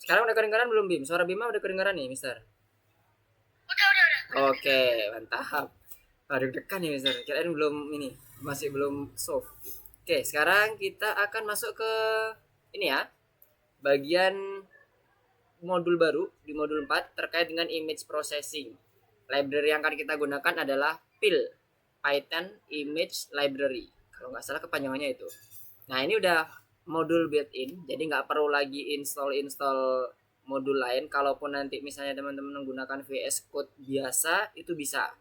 Sekarang udah kedengaran belum, Bim? Suara Bima udah kedengaran nih, Mister. Udah. Oke, mantap. Aduh, dekan nih, Mister. Kirain belum ini, masih belum soft. Oke, sekarang kita akan masuk ke ini ya, bagian modul baru di modul 4 terkait dengan image processing. Library yang akan kita gunakan adalah PIL, Python Image Library. Kalau nggak salah kepanjangannya itu. Nah, ini udah modul built-in, jadi nggak perlu lagi install modul lain. Kalaupun nanti misalnya teman-teman menggunakan VS Code biasa, itu bisa.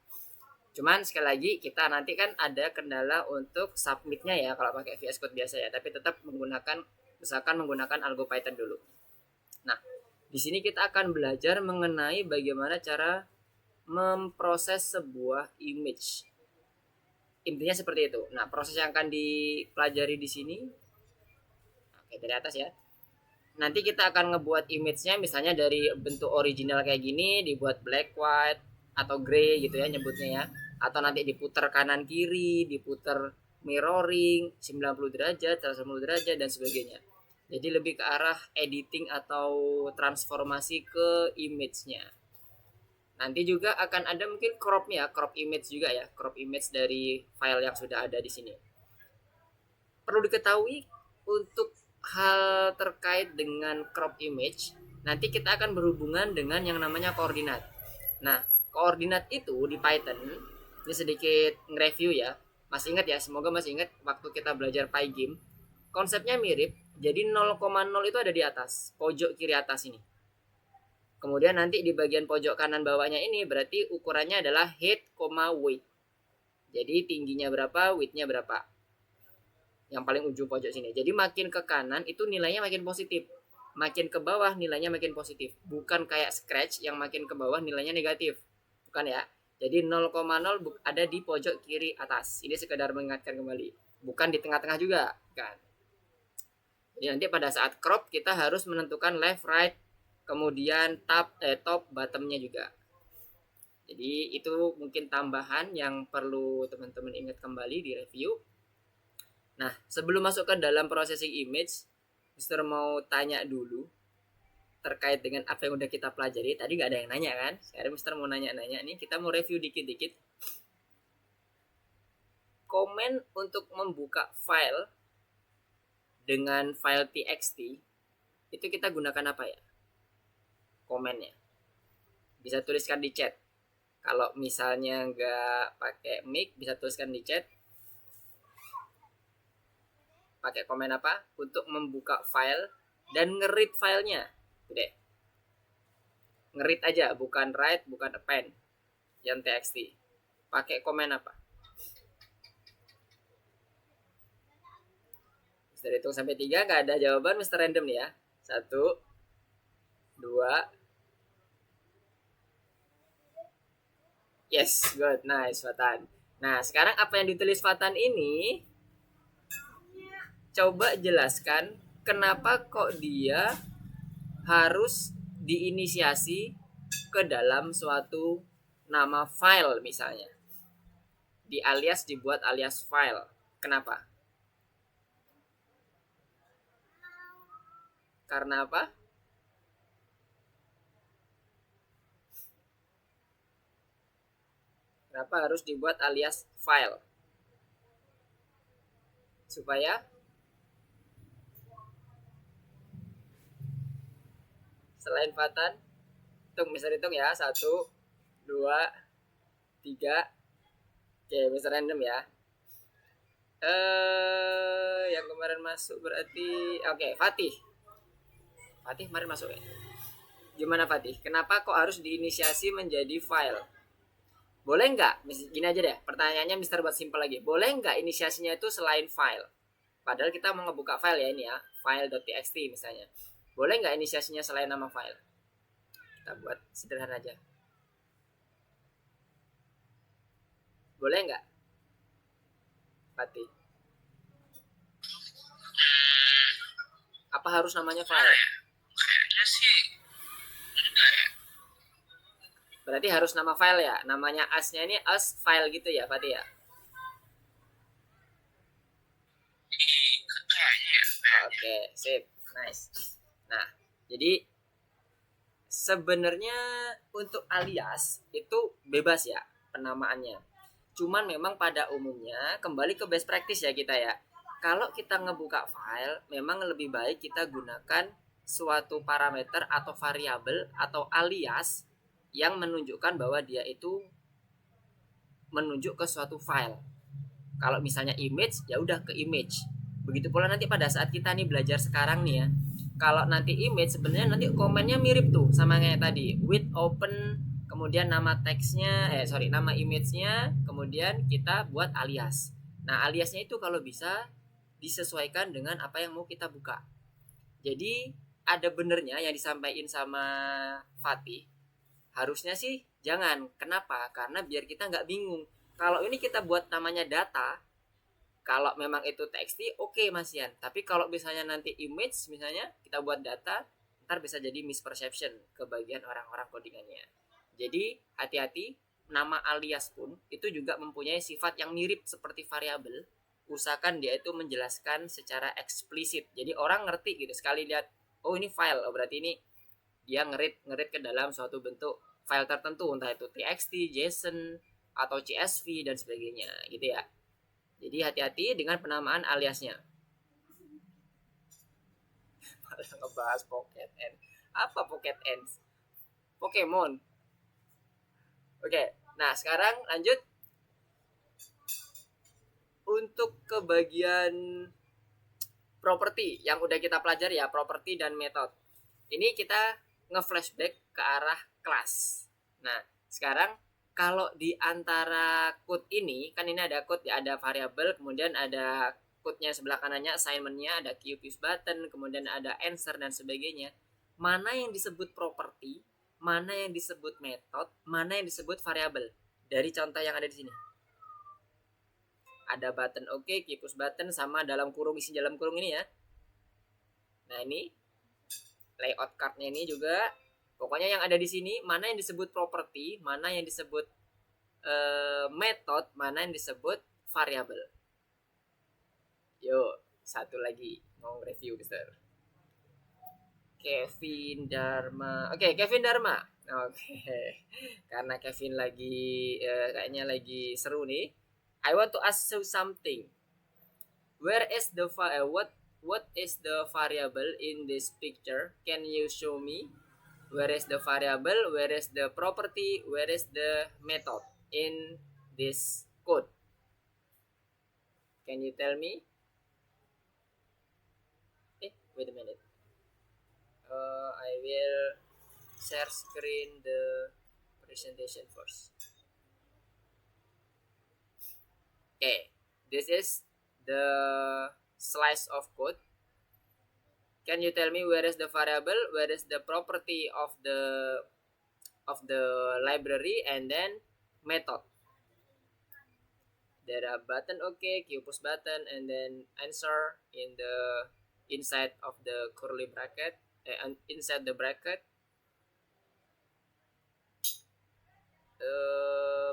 Cuman sekali lagi kita nanti kan ada kendala untuk submitnya ya kalau pakai VS Code biasa ya, tapi tetap menggunakan misalkan menggunakan Algo Python dulu. Nah, di sini kita akan belajar mengenai bagaimana cara memproses sebuah image. Intinya seperti itu. Nah, proses yang akan dipelajari di sini, oke, dari atas ya. Nanti kita akan ngebuat image-nya misalnya dari bentuk original kayak gini, dibuat black, white, atau gray gitu ya nyebutnya ya. Atau nanti diputar kanan kiri, diputar mirroring, 90 derajat, 180 derajat, dan sebagainya. Jadi lebih ke arah editing atau transformasi ke image-nya. Nanti juga akan ada mungkin cropnya, crop image juga ya, crop image dari file yang sudah ada di sini. Perlu diketahui untuk hal terkait dengan crop image, nanti kita akan berhubungan dengan yang namanya koordinat. Nah, koordinat itu di Python, ini sedikit nge-review ya. Masih ingat ya, semoga masih ingat waktu kita belajar Pygame. Konsepnya mirip, jadi 0,0 itu ada di atas, pojok kiri atas ini. Kemudian nanti di bagian pojok kanan bawahnya ini berarti ukurannya adalah height, weight. Jadi tingginya berapa, widthnya berapa. Yang paling ujung pojok sini. Jadi makin ke kanan itu nilainya makin positif. Makin ke bawah nilainya makin positif. Bukan kayak Scratch yang makin ke bawah nilainya negatif. Bukan ya. Jadi 0,0 ada di pojok kiri atas. Ini sekedar mengingatkan kembali. Bukan di tengah-tengah juga. Kan. Jadi nanti pada saat crop kita harus menentukan left, right, kemudian top, bottomnya juga. Jadi itu mungkin tambahan yang perlu teman-teman ingat kembali di review. Nah, sebelum masuk ke dalam processing image, Mister mau tanya dulu terkait dengan apa yang udah kita pelajari. Tadi nggak ada yang nanya kan? Sekarang Mister mau nanya-nanya nih. Kita mau review dikit-dikit. Komen untuk membuka file dengan file txt itu kita gunakan apa ya? Komennya. Bisa tuliskan di chat. Kalau misalnya nggak pakai mic, bisa tuliskan di chat. Pakai komen apa? Untuk membuka file dan nge-read filenya. Udah. Nge-read aja, bukan write, bukan append. Yang txt. Pakai komen apa? Mister hitung sampai 3, nggak ada jawaban, Mister random nih ya. 1, 2. Yes, good, nice, Fatan. Nah, sekarang apa yang ditulis Fatan ini, coba jelaskan kenapa kok dia harus diinisiasi ke dalam suatu nama file misalnya. Di alias dibuat alias file. Kenapa? Karena apa? Kenapa harus dibuat alias file? Supaya selain Fatan, hitung ya. 1, 2, 3. Oke, Mister Random ya. Yang kemarin masuk berarti oke, Fatih. Fatih kemarin masuk ya. Gimana Fatih? Kenapa kok harus diinisiasi menjadi file? Boleh nggak? Gini aja deh. Pertanyaannya Mister buat simpel lagi. Boleh nggak inisiasinya itu selain file? Padahal kita mau ngebuka file ya ini ya. File.txt misalnya. Boleh nggak inisiasinya selain nama file? Kita buat sederhana aja. Boleh nggak? Fatih. Apa harus namanya file? Kayaknya sih enggak ya. Berarti harus nama file ya. Namanya as-nya ini as file gitu ya, Fatih ya. Kayaknya. Oke, sip. Nice. Nah, jadi Sebenarnya untuk alias itu bebas ya penamaannya. Cuman memang pada umumnya kembali ke best practice ya kita ya. Kalau kita ngebuka file, memang lebih baik kita gunakan suatu parameter atau variabel atau alias yang menunjukkan bahwa dia itu menunjuk ke suatu file. Kalau misalnya image, ya udah ke image. Begitu pula nanti pada saat kita nih belajar sekarang nih ya. Kalau nanti image sebenarnya nanti komennya mirip tuh sama kayak tadi. With open, kemudian nama teksnya, nama image-nya, kemudian kita buat alias. Nah, aliasnya itu kalau bisa disesuaikan dengan apa yang mau kita buka. Jadi ada benernya yang disampaikan sama Fatih. Harusnya sih jangan. Kenapa? Karena biar kita nggak bingung. Kalau ini kita buat namanya data, kalau memang itu TXT oke Mas Yan. Tapi kalau misalnya nanti image misalnya kita buat data, ntar bisa jadi misperception ke bagian orang-orang codingannya. Jadi hati-hati, nama alias pun itu juga mempunyai sifat yang mirip seperti variabel. Usahakan dia itu menjelaskan secara eksplisit. Jadi orang ngerti gitu sekali lihat, oh ini file, oh berarti ini dia ngerit ke dalam suatu bentuk file tertentu, entah itu TXT, JSON, atau CSV dan sebagainya gitu ya. Jadi hati-hati dengan penamaan aliasnya. Malah ngebahas Pocket N. Apa Pocket N? Pokemon. Oke, nah sekarang lanjut untuk ke bagian properti yang udah kita pelajari ya, properti dan metode. Ini kita nge-flashback ke arah kelas. Nah, sekarang kalau di antara code ini, kan ini ada code ya, ada variabel, kemudian ada code-nya sebelah kanannya, assignment-nya, ada QPUs button, kemudian ada answer dan sebagainya. Mana yang disebut properti, mana yang disebut method, mana yang disebut variabel. Dari contoh yang ada di sini. Ada button oke, QPUs button sama dalam kurung, isi dalam kurung ini ya. Nah, ini layout card-nya ini juga. Pokoknya yang ada di sini, mana yang disebut properti, mana yang disebut method, mana yang disebut variabel. Yuk, satu lagi mau review Mister Kevin Dharma. Oke, Kevin Dharma. Oke. Karena Kevin lagi kayaknya lagi seru nih. I want to ask you something. Where is the what is the variable in this picture? Can you show me? Where is the variable? Where is the property? Where is the method in this code? Can you tell me? Wait a minute. I will share screen the presentation first. Okay, this is the slice of code. Can you tell me where is the variable, where is the property of the library, and then method? There are button okay, QPUs button, and then answer in the inside of the curly bracket, inside the bracket.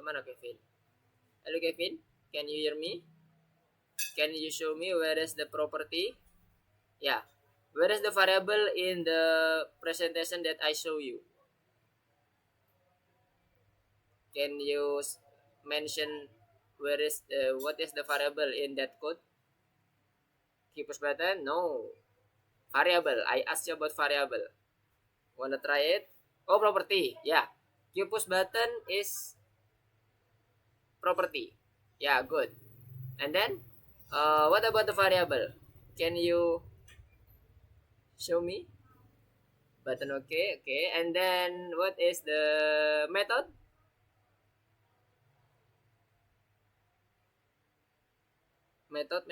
Mana Kevin? Hello Kevin, can you hear me? Can you show me where is the property? Yeah. Where is the variable in the presentation that I show you? Can you mention where is what is the variable in that code? QPUs button? No. Variable. I asked you about variable. Wanna try it? Oh, property. Yeah. QPUs button is property. Yeah, good. And then, what about the variable? Can you show me? Button okay. And then what is the method? Method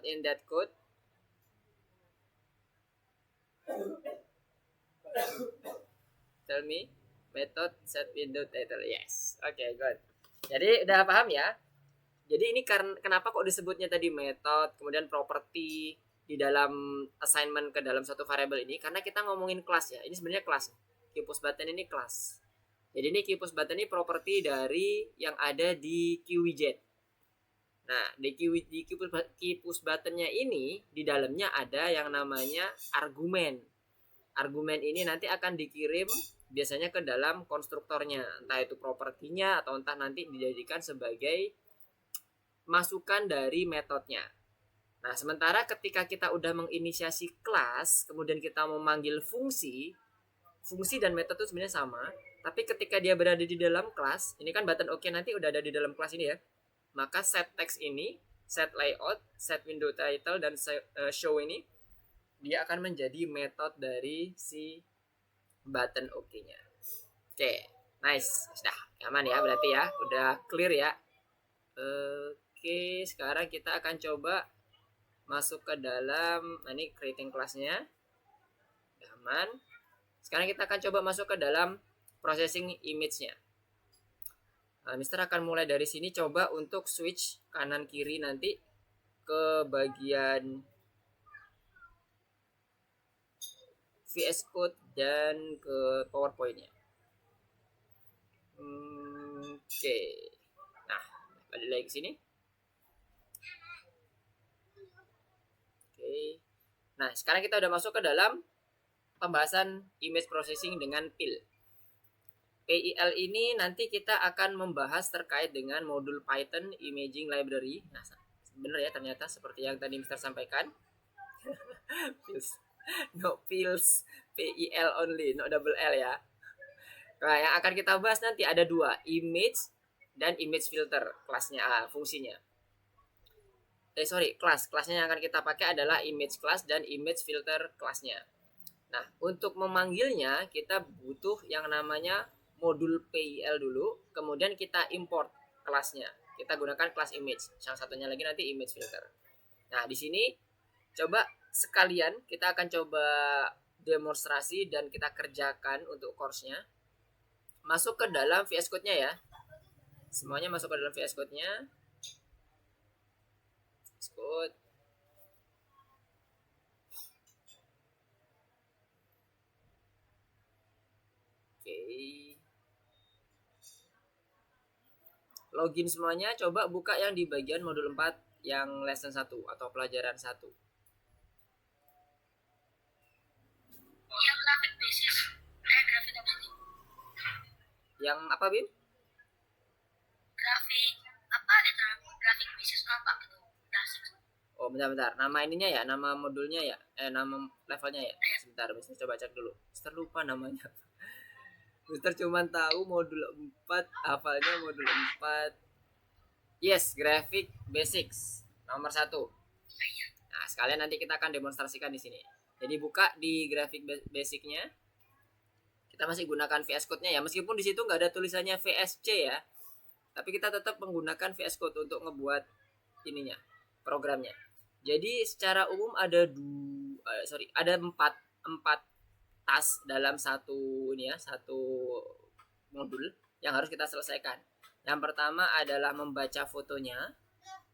in that code. Tell me. Method set window title. Yes. Okay, good. Jadi udah paham ya? Jadi ini karena kenapa kok disebutnya tadi method, kemudian property di dalam assignment ke dalam satu variabel ini, karena kita ngomongin kelas ya. Ini sebenarnya kelas. QPUs button ini kelas. Jadi ini QPUs button ini property dari yang ada di QWidget. Nah, di QPUs buttonnya ini di dalamnya ada yang namanya argumen. argumen ini nanti akan dikirim biasanya ke dalam konstruktornya, entah itu propertinya atau entah nanti dijadikan sebagai masukan dari metodenya. Nah, sementara ketika kita udah menginisiasi kelas, kemudian kita memanggil fungsi, fungsi dan metode itu sebenarnya sama, tapi ketika dia berada di dalam kelas, ini kan button OK nanti udah ada di dalam kelas ini ya, maka set text ini, set layout, set window title, dan show ini, dia akan menjadi metode dari si button OK-nya. Oke, nice. Sudah aman ya berarti ya, udah clear ya. Oke, sekarang kita akan coba masuk ke dalam ini creating kelasnya. Udah aman. Sekarang kita akan coba masuk ke dalam processing image-nya. Nah, Mister akan mulai dari sini coba untuk switch kanan kiri nanti ke bagian VS Code dan ke PowerPoint-nya. Oke. Nah, balik lagi ke sini. Oke. Nah, sekarang kita udah masuk ke dalam pembahasan image processing dengan PIL. PIL ini nanti kita akan membahas terkait dengan modul Python Imaging Library. Nah, bener ya ternyata seperti yang tadi Mister sampaikan. No pills, PIL only, no double L ya. Nah, yang akan kita bahas nanti ada dua, image dan image filter kelasnya, fungsinya. Kelasnya yang akan kita pakai adalah image class dan image filter kelasnya. Nah, untuk memanggilnya kita butuh yang namanya modul PIL dulu, kemudian kita import kelasnya. Kita gunakan kelas image. Yang satunya lagi nanti image filter. Nah, di sini coba sekalian kita akan coba demonstrasi dan kita kerjakan untuk course-nya. Masuk ke dalam VS Code-nya ya. Semuanya masuk ke dalam VS Code-nya. VS Code. Oke. Login semuanya, coba buka yang di bagian modul 4 yang lesson 1 atau pelajaran 1. Yang grafik basis. Grafik apa sih? Yang apa, Bim? Grafik apa gitu? Grafik basis apa gitu? Basic. Oh, bentar. Nama ininya ya, nama modulnya ya, nama levelnya ya. Sebentar, Mister coba cek dulu. Mister lupa namanya. Mister cuma tahu modul 4, hafalnya modul 4. Yes, Graphic Basics nomor 1. Nah, sekalian nanti kita akan demonstrasikan di sini. Jadi buka di Graphic Basic-nya. Kita masih gunakan VS Code-nya ya, meskipun di situ nggak ada tulisannya VSC ya. Tapi kita tetap menggunakan VS Code untuk ngebuat ininya, programnya. Jadi secara umum ada empat task dalam satu modul yang harus kita selesaikan. Yang pertama adalah membaca fotonya,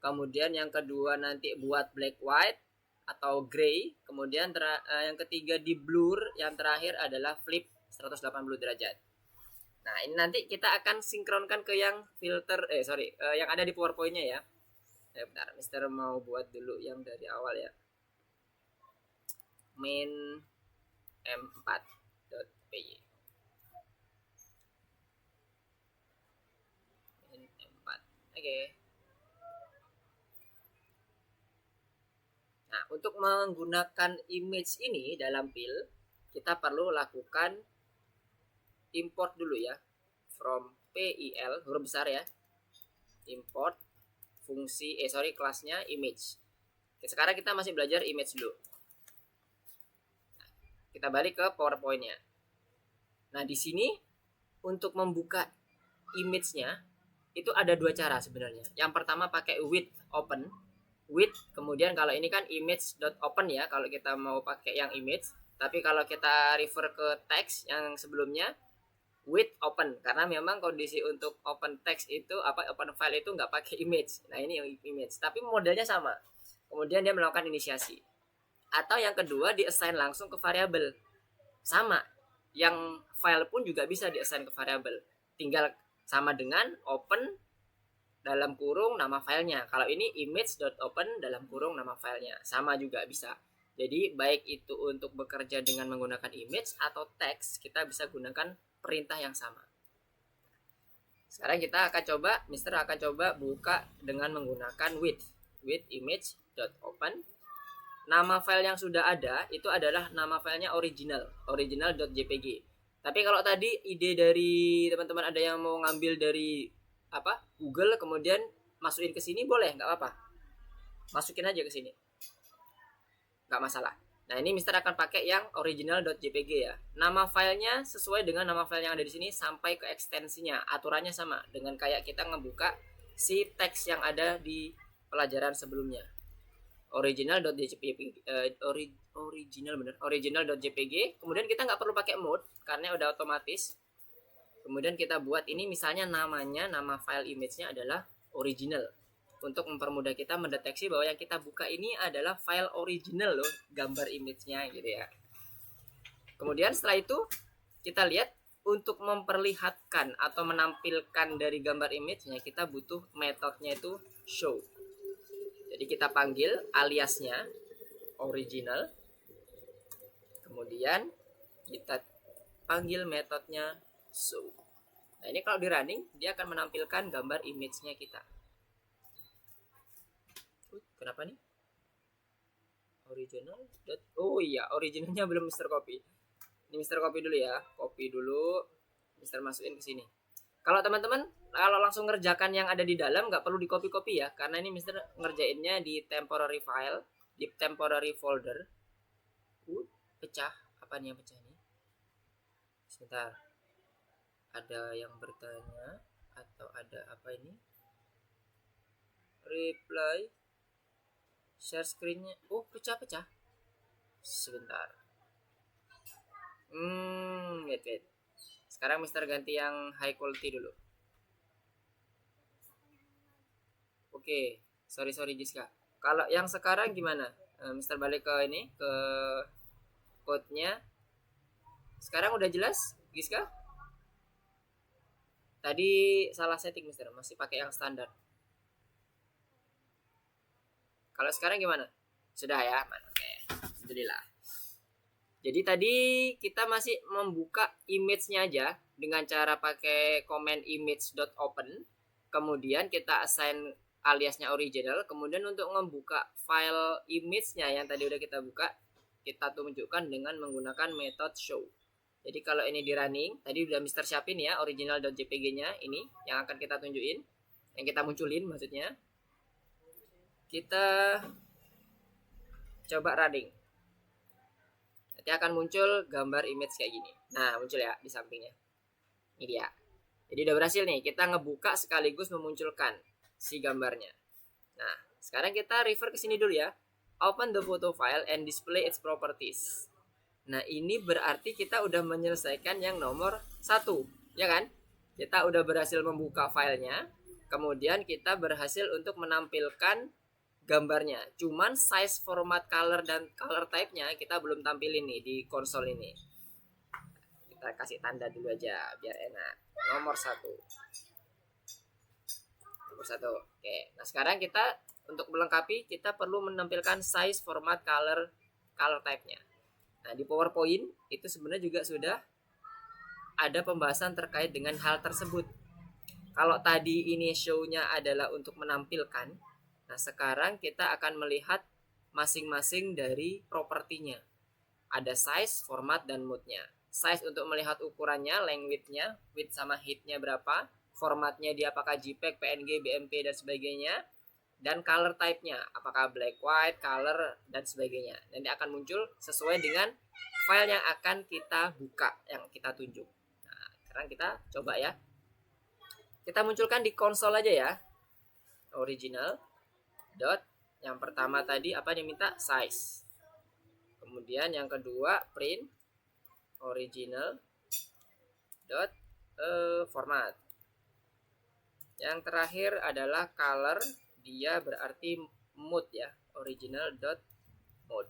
kemudian yang kedua nanti buat black white atau gray, kemudian yang ketiga di blur, yang terakhir adalah flip 180 derajat. Nah, ini nanti kita akan sinkronkan ke yang filter yang ada di PowerPoint-nya ya. Bentar, Mister mau buat dulu yang dari awal ya. Main m4.py. Main m4. Oke. Nah, untuk menggunakan image ini dalam PIL, kita perlu lakukan import dulu ya. From PIL, huruf besar ya. Import fungsi kelasnya image. Oke, sekarang kita masih belajar image dulu. Nah, kita balik ke PowerPoint-nya. Nah, di sini untuk membuka image-nya itu ada dua cara sebenarnya. Yang pertama pakai with open. With, kemudian kalau ini kan image.open ya kalau kita mau pakai yang image. Tapi kalau kita refer ke text yang sebelumnya with open, karena memang kondisi untuk open text itu open file itu nggak pakai image. Nah, ini image, tapi modelnya sama. Kemudian dia melakukan inisiasi. Atau yang kedua di assign langsung ke variabel. Sama. Yang file pun juga bisa di assign ke variabel. Tinggal sama dengan open dalam kurung nama filenya. Kalau ini image.open dalam kurung nama filenya, sama juga bisa. Jadi baik itu untuk bekerja dengan menggunakan image atau teks, kita bisa gunakan perintah yang sama. Sekarang kita akan coba, Mister akan coba buka dengan menggunakan with image.open. Nama file yang sudah ada itu adalah nama filenya original.jpg. Tapi kalau tadi ide dari teman-teman ada yang mau ngambil dari Google kemudian masukin ke sini, boleh, nggak apa-apa. Masukin aja ke sini, nggak masalah. Nah, ini Mister akan pakai yang original.jpg ya. Nama filenya sesuai dengan nama file yang ada di sini sampai ke ekstensinya. Aturannya sama dengan kayak kita ngebuka si teks yang ada di pelajaran sebelumnya. Original.jpg original.jpg. Kemudian kita nggak perlu pakai mode karena udah otomatis. Kemudian kita buat ini misalnya nama file image-nya adalah original. Untuk mempermudah kita mendeteksi bahwa yang kita buka ini adalah file original loh, gambar image-nya gitu ya. Kemudian setelah itu kita lihat untuk memperlihatkan atau menampilkan dari gambar image-nya kita butuh metodenya itu show. Jadi kita panggil aliasnya original. Kemudian kita panggil metodenya show. Nah, ini kalau di running dia akan menampilkan gambar image-nya kita. Kenapa nih? Original. Oh iya, originalnya belum Mister copy. Ini Mister copy dulu ya. Copy dulu. Mister masukin ke sini. Kalau teman-teman kalau langsung ngerjakan yang ada di dalam nggak perlu di copy-copy ya, karena ini Mister ngerjainnya di temporary file, di temporary folder. Pecah. Apa nih yang pecah nih? Sebentar. Ada yang bertanya atau ada apa ini? Reply. Share screen-nya. Oh, pecah-pecah. Sebentar. Wait. Sekarang Mister ganti yang high quality dulu. Oke, sorry Giska. Kalau yang sekarang gimana? Mister balik ke ini, ke code-nya. Sekarang udah jelas, Giska? Tadi salah setting Mister, masih pakai yang standar. Kalau sekarang gimana? Sudah ya? Oke, alhamdulillah. Jadi tadi kita masih membuka image-nya aja dengan cara pakai command image.open. Kemudian kita assign aliasnya original. Kemudian untuk membuka file image-nya yang tadi udah kita buka, kita tunjukkan dengan menggunakan method show. Jadi kalau ini di running, tadi udah Mister siapin ya original.jpg-nya ini yang akan kita tunjukin, yang kita munculin maksudnya. Kita coba running. Nanti akan muncul gambar image kayak gini. Nah, muncul ya di sampingnya. Ini dia. Jadi udah berhasil nih, kita ngebuka sekaligus memunculkan si gambarnya. Nah, sekarang kita refer ke sini dulu ya. Open the photo file and display its properties. Nah, ini berarti kita udah menyelesaikan yang nomor 1, ya kan? Kita udah berhasil membuka filenya. Kemudian kita berhasil untuk menampilkan gambarnya. Cuman size, format, color, dan color type-nya kita belum tampilin nih di konsol ini. Kita kasih tanda dulu aja biar enak. Nomor 1. Oke. Nah, sekarang kita untuk melengkapi kita perlu menampilkan size, format, color type-nya. Nah, di PowerPoint itu sebenarnya juga sudah ada pembahasan terkait dengan hal tersebut. Kalau tadi ini show-nya adalah untuk menampilkan, nah sekarang kita akan melihat masing-masing dari propertinya. Ada size, format, dan mood-nya. Size untuk melihat ukurannya, length-nya, width sama height-nya berapa, formatnya dia apakah JPEG, PNG, BMP, dan sebagainya, dan color type-nya, apakah black, white, color, dan sebagainya. Nanti akan muncul sesuai dengan file yang akan kita buka, yang kita tunjuk. Nah, sekarang kita coba ya. Kita munculkan di konsol aja ya. Original. Yang pertama tadi apa yang minta? Size. Kemudian yang kedua print original format. Yang terakhir adalah color, dia berarti mode ya, original mode.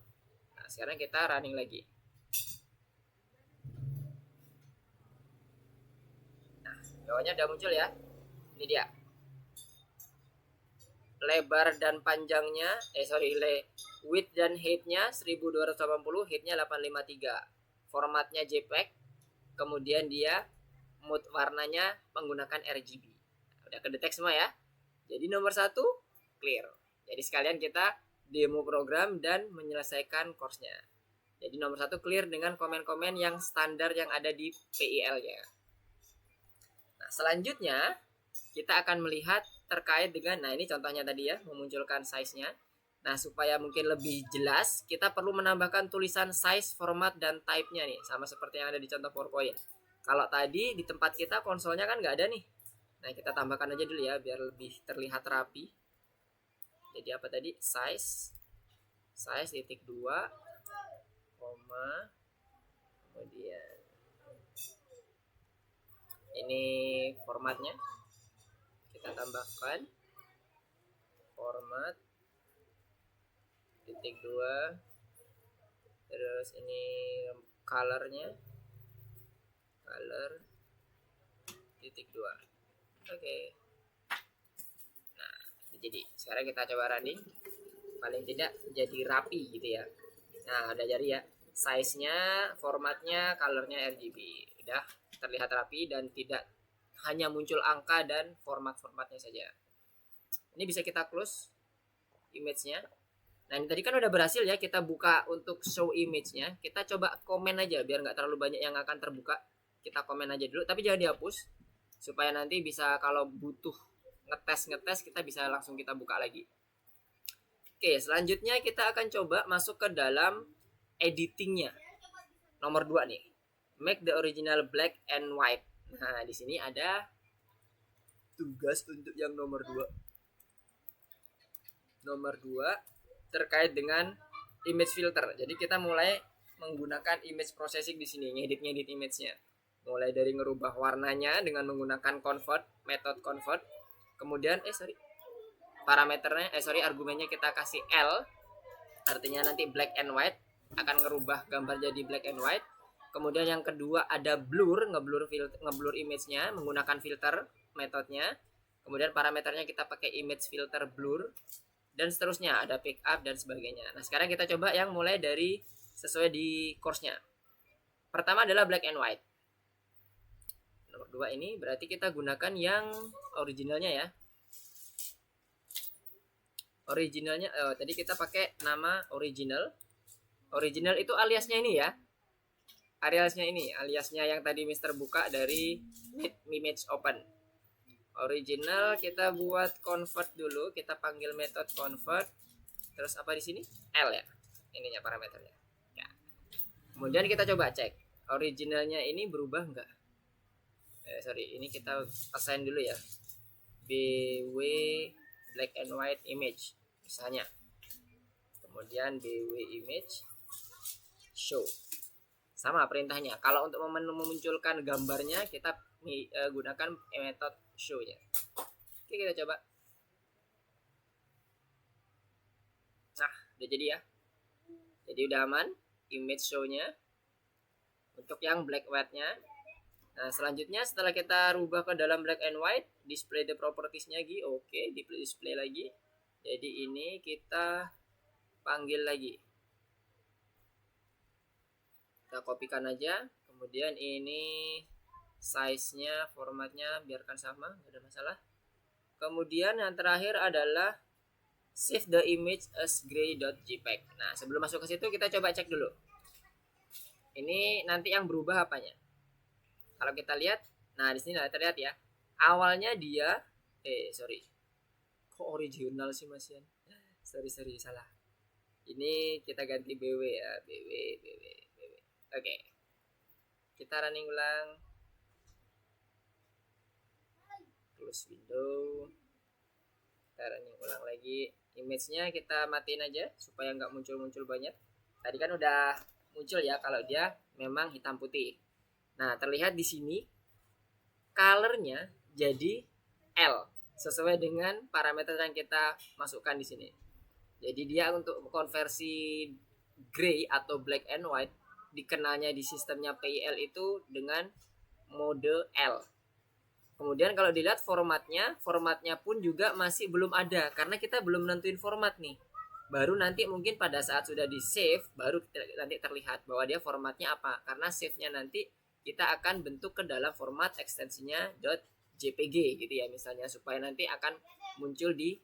Nah, sekarang kita running lagi. Nah, bawahnya udah muncul ya. Ini dia. lebar dan panjangnya width dan height-nya 1280, height-nya 853. Formatnya JPEG. Kemudian dia mode warnanya menggunakan RGB. Udah kedetek semua ya. Jadi nomor 1 clear. Jadi sekalian kita demo program dan menyelesaikan course-nya. Jadi nomor 1 clear dengan komen-komen yang standar yang ada di PIL-nya. Nah, selanjutnya kita akan melihat terkait dengan, nah ini contohnya tadi ya, memunculkan size-nya. Nah, supaya mungkin lebih jelas, kita perlu menambahkan tulisan size, format, dan type-nya nih, sama seperti yang ada di contoh PowerPoint. Kalau tadi di tempat kita konsolnya kan nggak ada nih. Nah, kita tambahkan aja dulu ya, biar lebih terlihat rapi. Jadi apa tadi? Size titik 2, koma, kemudian ini formatnya kita tambahkan format titik 2, terus ini colornya color titik 2. Oke. Nah, jadi sekarang kita coba running, paling tidak jadi rapi gitu ya. Nah, udah jadi ya, size-nya, formatnya, colornya RGB, udah terlihat rapi dan tidak hanya muncul angka dan format-formatnya saja. Ini bisa kita close image-nya. Nah, ini tadi kan udah berhasil ya, kita buka untuk show image-nya. Kita coba komen aja biar nggak terlalu banyak yang akan terbuka. Kita komen aja dulu, tapi jangan dihapus, supaya nanti bisa kalau butuh ngetes kita bisa langsung kita buka lagi. Oke, selanjutnya kita akan coba masuk ke dalam editingnya. Nomor 2 nih, make the original black and white. Nah, di sini ada tugas untuk yang nomor 2. Nomor 2 terkait dengan image filter. Jadi kita mulai menggunakan image processing di sini, ngedit image-nya. Mulai dari ngerubah warnanya dengan menggunakan method convert. Kemudian parameternya argumennya kita kasih L, artinya nanti black and white, akan ngerubah gambar jadi black and white. Kemudian yang kedua ada ngeblur image-nya menggunakan filter metodenya. Kemudian parameternya kita pakai image filter blur, dan seterusnya ada pick up dan sebagainya. Nah, sekarang kita coba yang mulai dari sesuai di course-nya. Pertama adalah black and white. Nomor 2 ini berarti kita gunakan yang originalnya ya. Originalnya tadi kita pakai nama original. Original itu aliasnya ini ya. Aliasnya yang tadi Mister buka dari image open. Original kita buat convert dulu, kita panggil method convert. Terus apa di sini? L ya. Ininya parameternya. Ya. Kemudian kita coba cek originalnya ini berubah enggak? Ini kita assign dulu ya. BW black and white image misalnya. Kemudian BW image show. Sama perintahnya. Kalau untuk memunculkan gambarnya kita gunakan method show-nya. Oke, kita coba. Nah, udah jadi ya. Jadi udah aman image show-nya. Untuk yang black white-nya. Nah, selanjutnya setelah kita rubah ke dalam black and white, display the properties-nya lagi. Oke, display lagi. Jadi ini kita panggil lagi. Kita kopikan aja. Kemudian ini size-nya, formatnya biarkan sama, nggak ada masalah. Kemudian yang terakhir adalah save the image as gray.jpg. Nah, sebelum masuk ke situ kita coba cek dulu. Ini nanti yang berubah apanya? Kalau kita lihat, nah di sini terlihat ya. Awalnya dia kok original sih Mas Yan? Sorry salah. Ini kita ganti BW ya, BW. Oke. Kita running ulang. Close window. Kita running ulang lagi. Image-nya kita matiin aja supaya nggak muncul banyak. Tadi kan udah muncul ya kalau dia memang hitam putih. Nah, terlihat di sini color-nya jadi L sesuai dengan parameter yang kita masukkan di sini. Jadi dia untuk konversi gray atau black and white dikenalnya di sistemnya PIL itu dengan mode L. Kemudian kalau dilihat formatnya pun juga masih belum ada karena kita belum nentuin format nih. Baru nanti mungkin pada saat sudah di save baru nanti terlihat bahwa dia formatnya apa. Karena save-nya nanti kita akan bentuk ke dalam format ekstensinya .jpg gitu ya misalnya, supaya nanti akan muncul di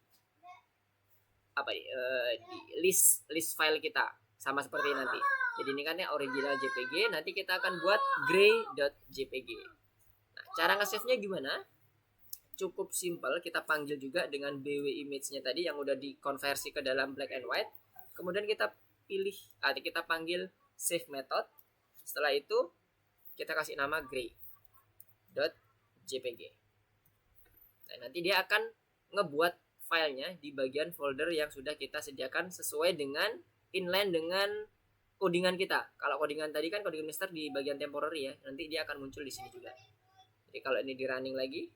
di list file kita sama seperti nanti. Jadi ini kan yang original JPG, nanti kita akan buat gray.jpg. Nah, cara nge-save-nya gimana? Cukup simple, kita panggil juga dengan bw image-nya tadi yang udah dikonversi ke dalam black and white. Kemudian kita kita panggil save method. Setelah itu kita kasih nama gray.jpg. Nah, nanti dia akan ngebuat filenya di bagian folder yang sudah kita sediakan sesuai dengan inline dengan codingan kita. Kalau codingan tadi kan codingan master di bagian temporary ya, nanti dia akan muncul di sini juga. Jadi kalau ini di running lagi,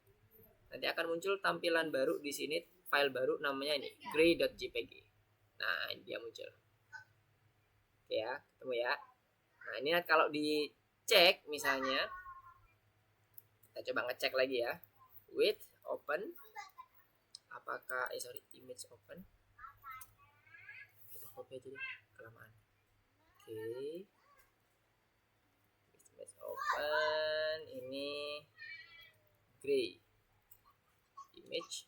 nanti akan muncul tampilan baru di sini, file baru namanya ini gray.jpg. Nah, ini dia muncul. Oke ya, ketemu ya. Nah, ini kalau dicek misalnya, kita coba ngecek lagi ya. With open, apakah image open, kita copy aja deh kelamaan. Oke, image open, ini gray image.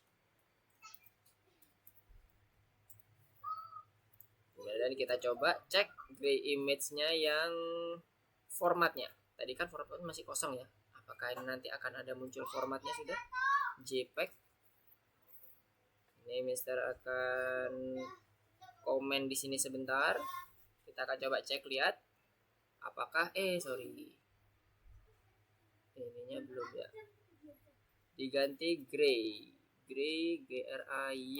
Dan kita coba cek gray image-nya yang formatnya. Tadi kan formatnya masih kosong ya. Apakah ini nanti akan ada muncul formatnya sudah? JPEG. Ini Mister akan komen di sini sebentar. Kita akan coba cek lihat apakah ininya belum ya. Diganti gray GRAY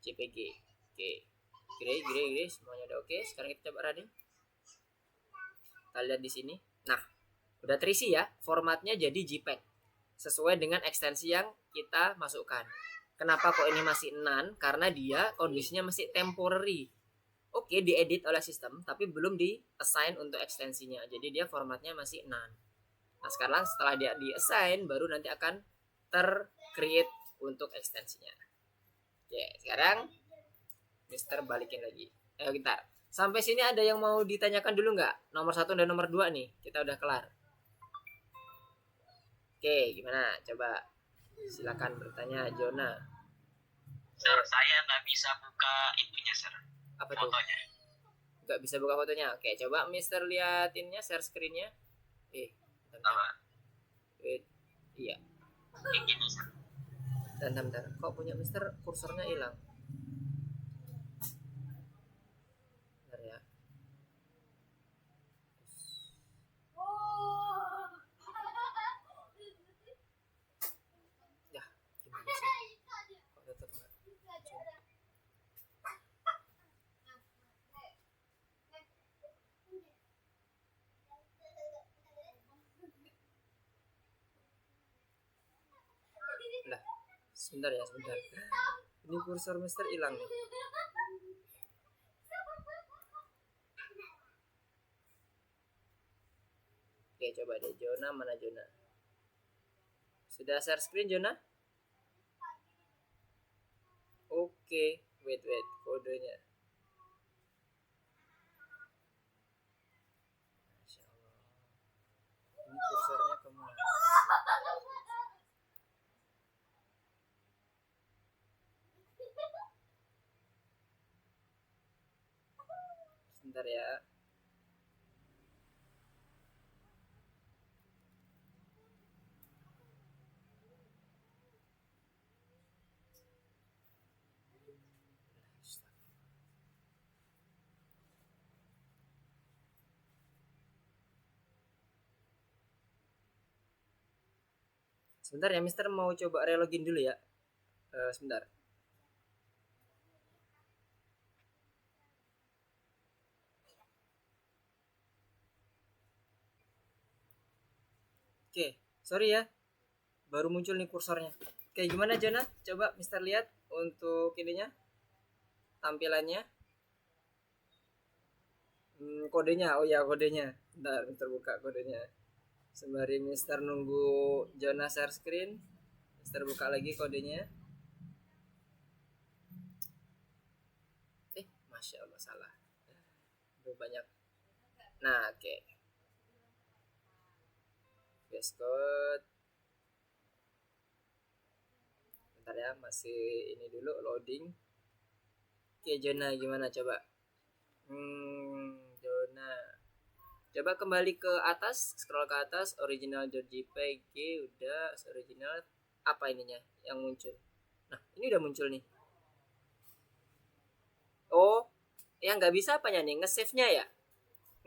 JPG. Oke. Gray semuanya udah oke. Sekarang kita coba running. Kita lihat di sini. Nah, udah terisi ya. Formatnya jadi JPEG sesuai dengan ekstensi yang kita masukkan. Kenapa kok ini masih none? Karena dia kondisinya masih temporary. Oke, diedit oleh sistem, tapi belum di-assign untuk ekstensinya. Jadi dia formatnya masih none. Nah, sekarang setelah dia di-assign, baru nanti akan ter-create untuk ekstensinya. Oke, sekarang Mister balikin lagi. Bentar. Sampai sini ada yang mau ditanyakan dulu nggak? Nomor 1 dan nomor 2 nih, kita udah kelar. Oke, gimana? Coba silakan bertanya, Jona. Sir, saya nggak bisa buka itunya, Sir. Apa tuh? Fotonya. Nggak bisa buka fotonya. Oke, coba Mister liatinnya, share screen-nya. Bentar. Iya. Kayak gini, Sir. Bentar. Kok punya Mister kursornya hilang? Bentar ya. Ya, gimana sih? Kok tetap nggak? Lah, sebentar. Ini kursor Mister hilang nih. Oke, coba deh Jona, mana Jona? Sudah share screen Jona? Oke, wait kodenya. Masya Allah. Ini kursornya kemana? Sebentar ya. Sebentar ya, Mister mau coba relogin dulu ya. Sebentar. Oke, sorry ya. Baru muncul nih kursornya. Oke, gimana Jona? Coba Mister lihat untuk ininya. Tampilannya. Kodenya. Oh ya, kodenya. Bentar, Mister buka kodenya. Sembari Mister nunggu Jonah share screen, Mister buka lagi kodenya. Masya Allah salah. Banyak. Nah, oke. Code. Bentar ya, masih ini dulu loading. Oke, Jonah gimana coba? Jonah. Coba kembali ke atas, scroll ke atas, original.jpg udah, original apa ininya yang muncul? Nah, ini udah muncul nih. Oh, yang nggak bisa apanya nih? Nge-save-nya ya?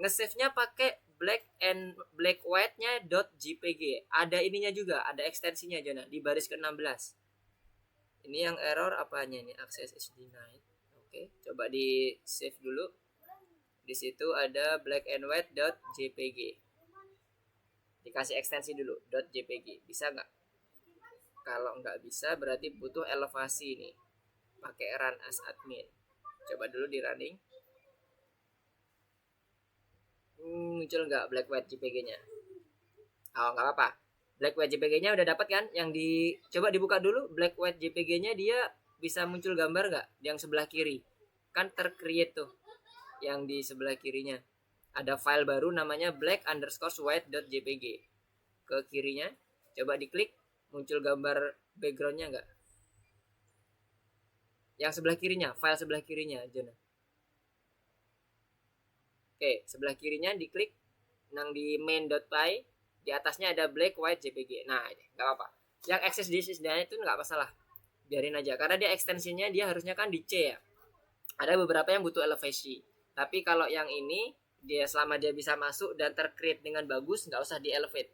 Nge-save-nya pakai black white-nya .jpg. Ada ininya juga, ada ekstensinya Jonah di baris ke-16. Ini yang error apanya nih? Access is denied. Oke, coba di save dulu. Di situ ada black and white.jpg. Dikasih ekstensi dulu .jpg. Bisa nggak? Kalau nggak bisa berarti butuh elevasi nih. Pakai run as admin. Coba dulu di running. Muncul nggak black white JPG-nya? Oh, nggak apa-apa. Black white JPG-nya udah dapat kan? Yang coba dibuka dulu black white JPG-nya, dia bisa muncul gambar nggak? Yang sebelah kiri. Kan tercreate tuh. Yang di sebelah kirinya. Ada file baru namanya black_white.jpg. Ke kirinya, coba diklik, muncul gambar background-nya nggak? Yang sebelah kirinya, file sebelah kirinya, Jonah. Oke, sebelah kirinya diklik, nang di main.py, di atasnya ada black white jpg. Nah, nggak apa-apa. Yang access this is done itu nggak masalah, biarin aja, karena dia ekstensinya dia harusnya kan di C ya. Ada beberapa yang butuh elevasi, tapi kalau yang ini dia selama dia bisa masuk dan tercreate dengan bagus, nggak usah di elevate.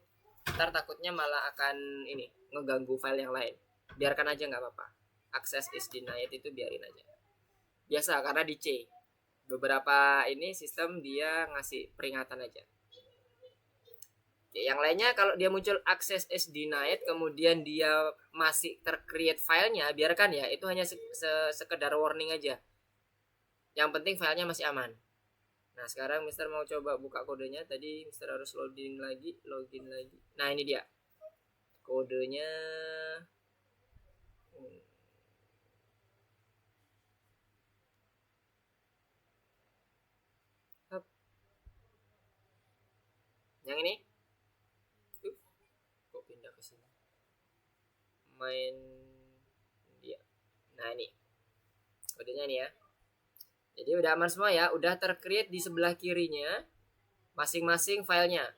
Ntar takutnya malah akan ini ngeganggu file yang lain. Biarkan aja, nggak apa-apa. Access is denied itu biarin aja. Biasa karena di C. Beberapa ini sistem dia ngasih peringatan aja. Yang lainnya kalau dia muncul access is denied kemudian dia masih tercreate filenya, biarkan ya, itu hanya sekedar warning aja. Yang penting filenya masih aman. Nah, sekarang Mister mau coba buka kodenya. Tadi Mister harus login lagi. Nah, ini dia kodenya. Yang ini kok pindah ke sini, main dia. Nah, ini kodenya nih ya. Jadi udah aman semua ya, udah tercreate di sebelah kirinya masing-masing filenya.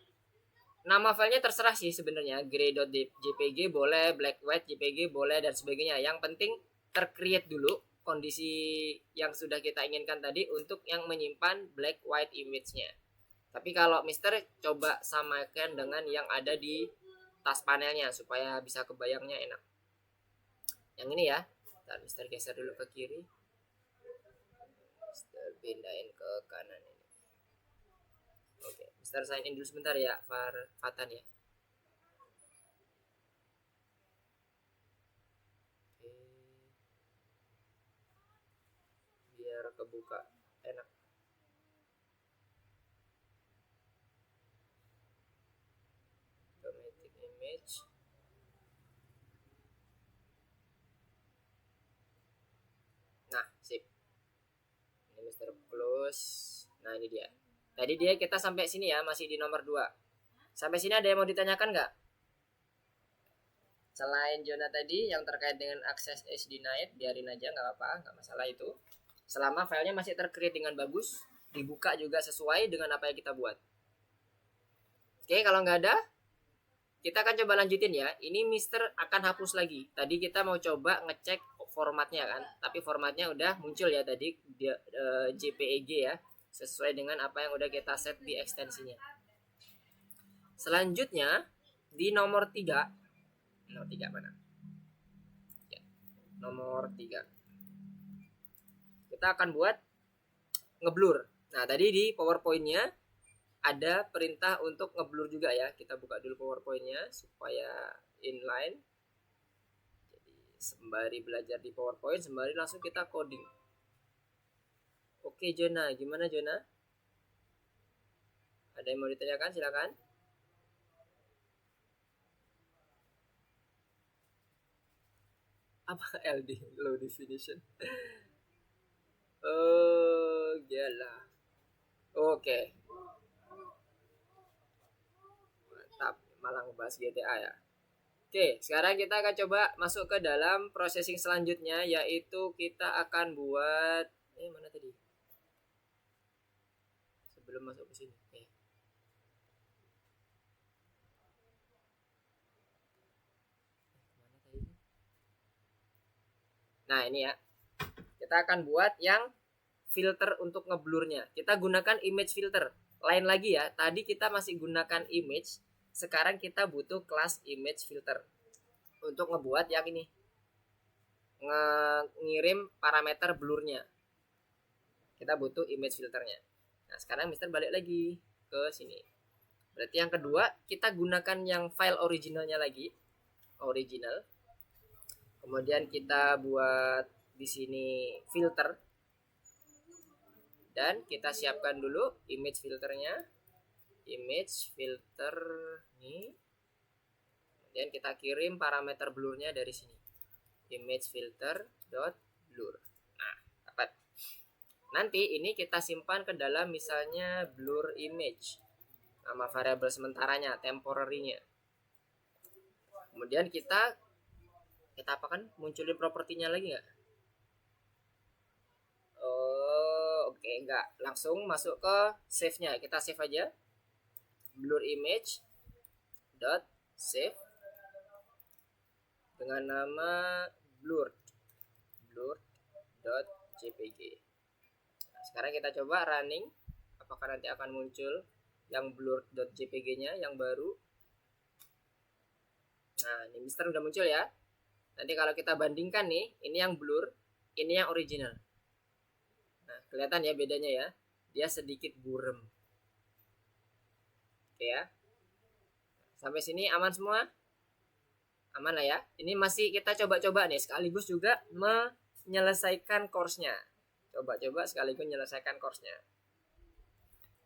Nama filenya terserah sih sebenarnya, grey.jpg boleh, black white jpg boleh, dan sebagainya. Yang penting tercreate dulu kondisi yang sudah kita inginkan tadi untuk yang menyimpan black white image-nya. Tapi kalau Mister coba samakan dengan yang ada di tas panelnya supaya bisa kebayangnya enak. Yang ini ya. Ntar Mister geser dulu ke kiri. Mister pindahin ke kanan ini. Oke, Mister sign in dulu sebentar ya, Fatan ya. Oke. Biar kebuka enak. Automatic image. Nah, sip. Ini Mister close. Nah, ini dia. Tadi kita sampai sini ya, masih di nomor 2. Sampai sini ada yang mau ditanyakan nggak? Selain Jonah tadi yang terkait dengan access is denied, biarin aja, nggak apa-apa, nggak masalah itu. Selama filenya masih tercreate dengan bagus, dibuka juga sesuai dengan apa yang kita buat. Oke, kalau nggak ada, kita akan coba lanjutin ya. Ini Mister akan hapus lagi. Tadi kita mau coba ngecek formatnya kan, tapi formatnya udah muncul ya tadi, JPEG ya, sesuai dengan apa yang udah kita set di ekstensinya. Selanjutnya di nomor 3. Nomor 3 mana? Ya, nomor 3. Kita akan buat ngeblur. Nah, tadi di PowerPoint-nya ada perintah untuk ngeblur juga ya. Kita buka dulu PowerPoint-nya supaya inline. Jadi sembari belajar di PowerPoint, sembari langsung kita coding. Oke, Jonah, gimana Jonah? Ada yang mau ditanyakan? Silakan. Apa LD, low definition? Oh gila. Oke, mantap, malah ngebahas GTA ya. Oke, sekarang kita akan coba masuk ke dalam processing selanjutnya, yaitu kita akan buat mana tadi? Sebelum masuk ke sini. Oke. Mana tadi? Nah, ini ya. Kita akan buat yang filter untuk ngeblurnya. Kita gunakan image filter. Lain lagi ya, tadi kita masih gunakan image, sekarang kita butuh kelas image filter untuk ngebuat yang ini, ngirim parameter blurnya. Kita butuh image filternya. Nah, sekarang Mister balik lagi ke sini. Berarti yang kedua kita gunakan yang file originalnya lagi, original. Kemudian kita buat di sini filter. Dan kita siapkan dulu image filternya. Image filter nih. Kemudian kita kirim parameter blurnya dari sini. Image filter dot blur. Nah, dapat. Nanti ini kita simpan ke dalam misalnya blur image. Nama variabel sementaranya, temporary-nya. Kemudian kita apakan? Munculin propertinya lagi nggak? Oh, oke, enggak. Langsung masuk ke save-nya. Kita save aja. Blur image dot save dengan nama blurred dot jpg. Nah, sekarang kita coba running, apakah nanti akan muncul yang blurred dot jpg nya yang baru. Nah, ini Mister udah muncul ya. Nanti kalau kita bandingkan nih, ini yang blur, ini yang original. Nah, kelihatan ya bedanya ya. Dia sedikit burem. Oke ya. Sampai sini aman semua? Aman lah ya. Ini masih kita coba-coba nih, sekaligus juga menyelesaikan course-nya. Coba-coba sekaligus menyelesaikan course-nya.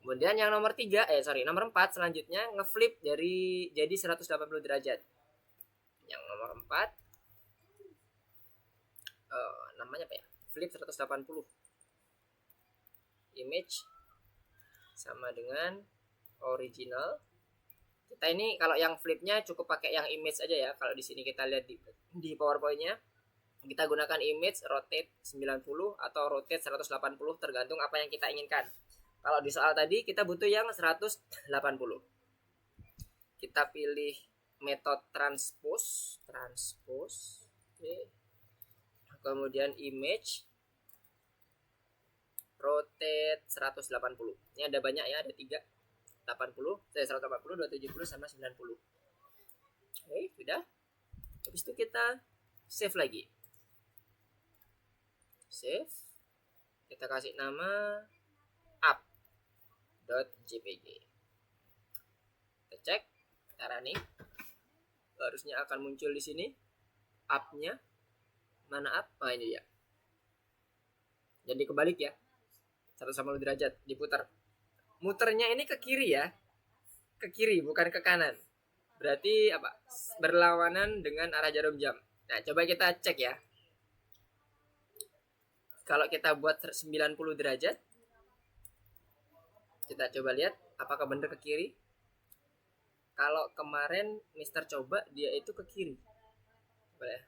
Kemudian yang nomor 4 selanjutnya ngeflip dari jadi 180 derajat. Yang nomor 4 namanya apa ya? Flip 180. Image sama dengan original. Kita ini kalau yang flipnya cukup pakai yang image aja ya. Kalau di sini kita lihat di PowerPoint-nya, kita gunakan image rotate 90 atau rotate 180 tergantung apa yang kita inginkan. Kalau di soal tadi kita butuh yang 180. Kita pilih metode transpose. Oke. Kemudian image rotate 180. Ini ada banyak ya, ada 3. 180, 270 sama 90. Oke, sudah. Habis itu kita save lagi. Save. Kita kasih nama up.jpg. Kita cek, kita running. Harusnya akan muncul di sini up-nya. Mana up? Nah, ini dia. Jadi kebalik ya. 180 derajat diputar. Muternya ini ke kiri ya. Ke kiri bukan ke kanan. Berarti apa? Berlawanan dengan arah jarum jam. Nah, coba kita cek ya. Kalau kita buat 90 derajat, kita coba lihat apakah benar ke kiri. Kalau kemarin Mister coba dia itu ke kiri. Coba ya.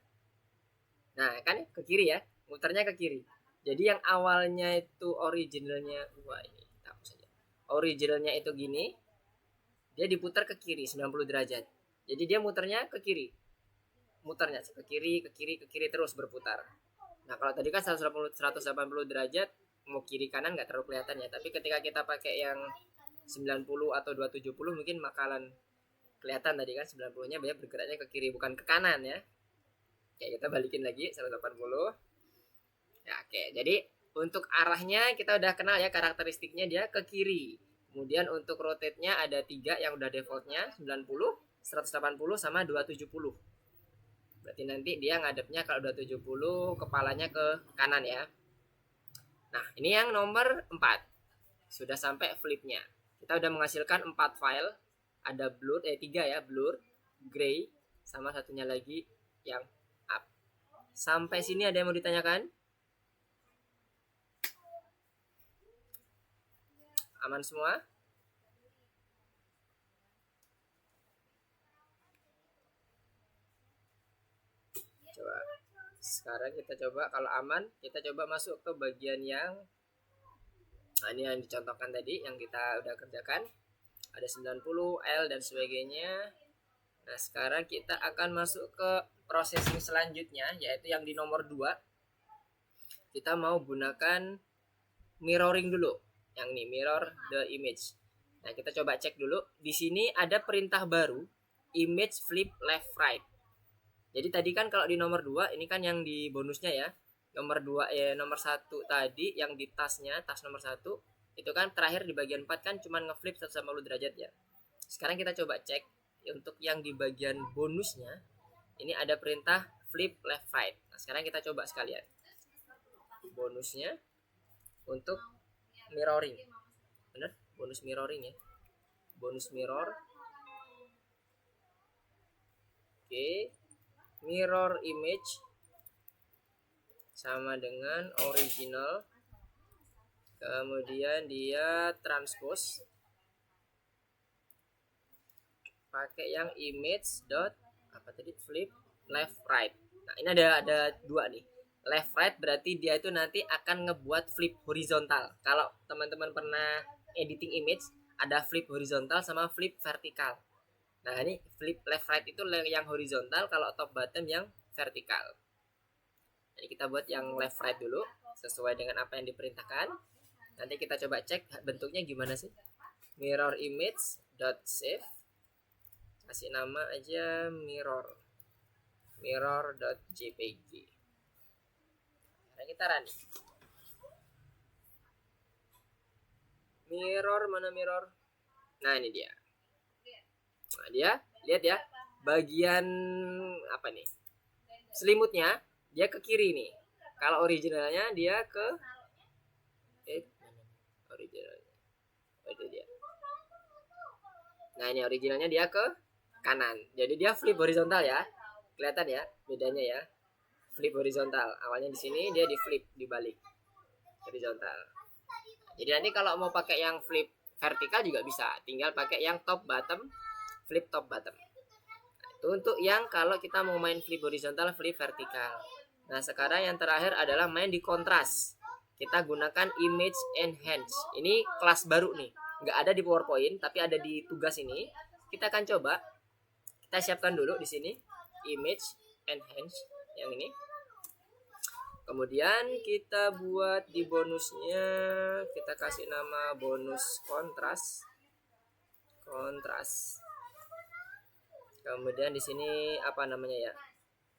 Nah, kan ke kiri ya. Muternya ke kiri. Jadi yang awalnya itu originalnya, ini kita hapus saja. Originalnya itu gini, dia diputar ke kiri 90 derajat. Jadi dia muternya ke kiri. Muternya ke kiri terus berputar. Nah, kalau tadi kan 180 derajat, mau kiri kanan nggak terlalu kelihatan ya. Tapi ketika kita pakai yang 90 atau 270 mungkin bakalan kelihatan tadi kan 90-nya banyak bergeraknya ke kiri bukan ke kanan ya. Oke, kita balikin lagi 180. Ya, oke. Jadi untuk arahnya kita udah kenal ya, karakteristiknya dia ke kiri. Kemudian untuk rotate-nya ada 3 yang udah defaultnya, 90, 180 sama 270. Berarti nanti dia ngadepnya kalau 270 kepalanya ke kanan ya. Nah, ini yang nomor 4. Sudah sampai flipnya. Kita udah menghasilkan 4 file. Ada blur 3 ya, blur, gray, sama satunya lagi yang up. Sampai sini ada yang mau ditanyakan? Aman semua? Coba sekarang kita coba, kalau aman kita coba masuk ke bagian yang ini yang dicontohkan tadi, yang kita udah kerjakan. Ada 90 L dan sebagainya. Nah sekarang kita akan masuk ke processing selanjutnya, yaitu yang di nomor 2. Kita mau gunakan mirroring dulu, yang ini mirror the image. Nah kita coba cek dulu. Di sini ada perintah baru, image flip left right. Jadi tadi kan kalau di nomor 2 ini kan yang di bonusnya ya. Nomor 2 nomor 1 tadi yang di tasnya, tas nomor 1 itu kan terakhir di bagian 4 kan cuma ngeflip 180 derajat ya. Sekarang kita coba cek untuk yang di bagian bonusnya. Ini ada perintah flip left right. Nah, sekarang kita coba sekalian. Bonusnya untuk mirroring. Bener? Bonus mirroring ya. Bonus mirror. Oke. Mirror image sama dengan original, kemudian dia transpose pakai yang image dot apa tadi, flip left right. Nah ini ada 2 nih, left right berarti dia itu nanti akan ngebuat flip horizontal. Kalau teman-teman pernah editing image, ada flip horizontal sama flip vertikal. Nah ini flip left right itu yang horizontal, kalau top bottom yang vertikal. Jadi kita buat yang left right dulu sesuai dengan apa yang diperintahkan. Nanti kita coba cek bentuknya gimana sih. Mirror image dot save, kasih nama aja mirror dot jpg. Nah kita running. Mirror mana mirror? Nah ini dia. Nah dia lihat ya, bagian apa nih, selimutnya dia ke kiri nih. Kalau originalnya dia ke originalnya. Itu dia. Nah ini originalnya dia ke kanan. Jadi dia flip horizontal ya. Kelihatan ya bedanya ya. Flip horizontal. Awalnya di sini, dia di flip dibalik horizontal. Jadi nanti kalau mau pakai yang flip vertikal juga bisa. Tinggal pakai yang top bottom, flip top bottom. Nah, itu untuk yang kalau kita mau main flip horizontal, flip vertikal. Nah sekarang yang terakhir adalah main di kontras. Kita gunakan image enhance. Ini kelas baru nih, nggak ada di PowerPoint tapi ada di tugas ini. Kita akan coba. Kita siapkan dulu di sini image enhance yang ini. Kemudian kita buat di bonusnya, kita kasih nama bonus kontras. Kemudian di sini apa namanya ya?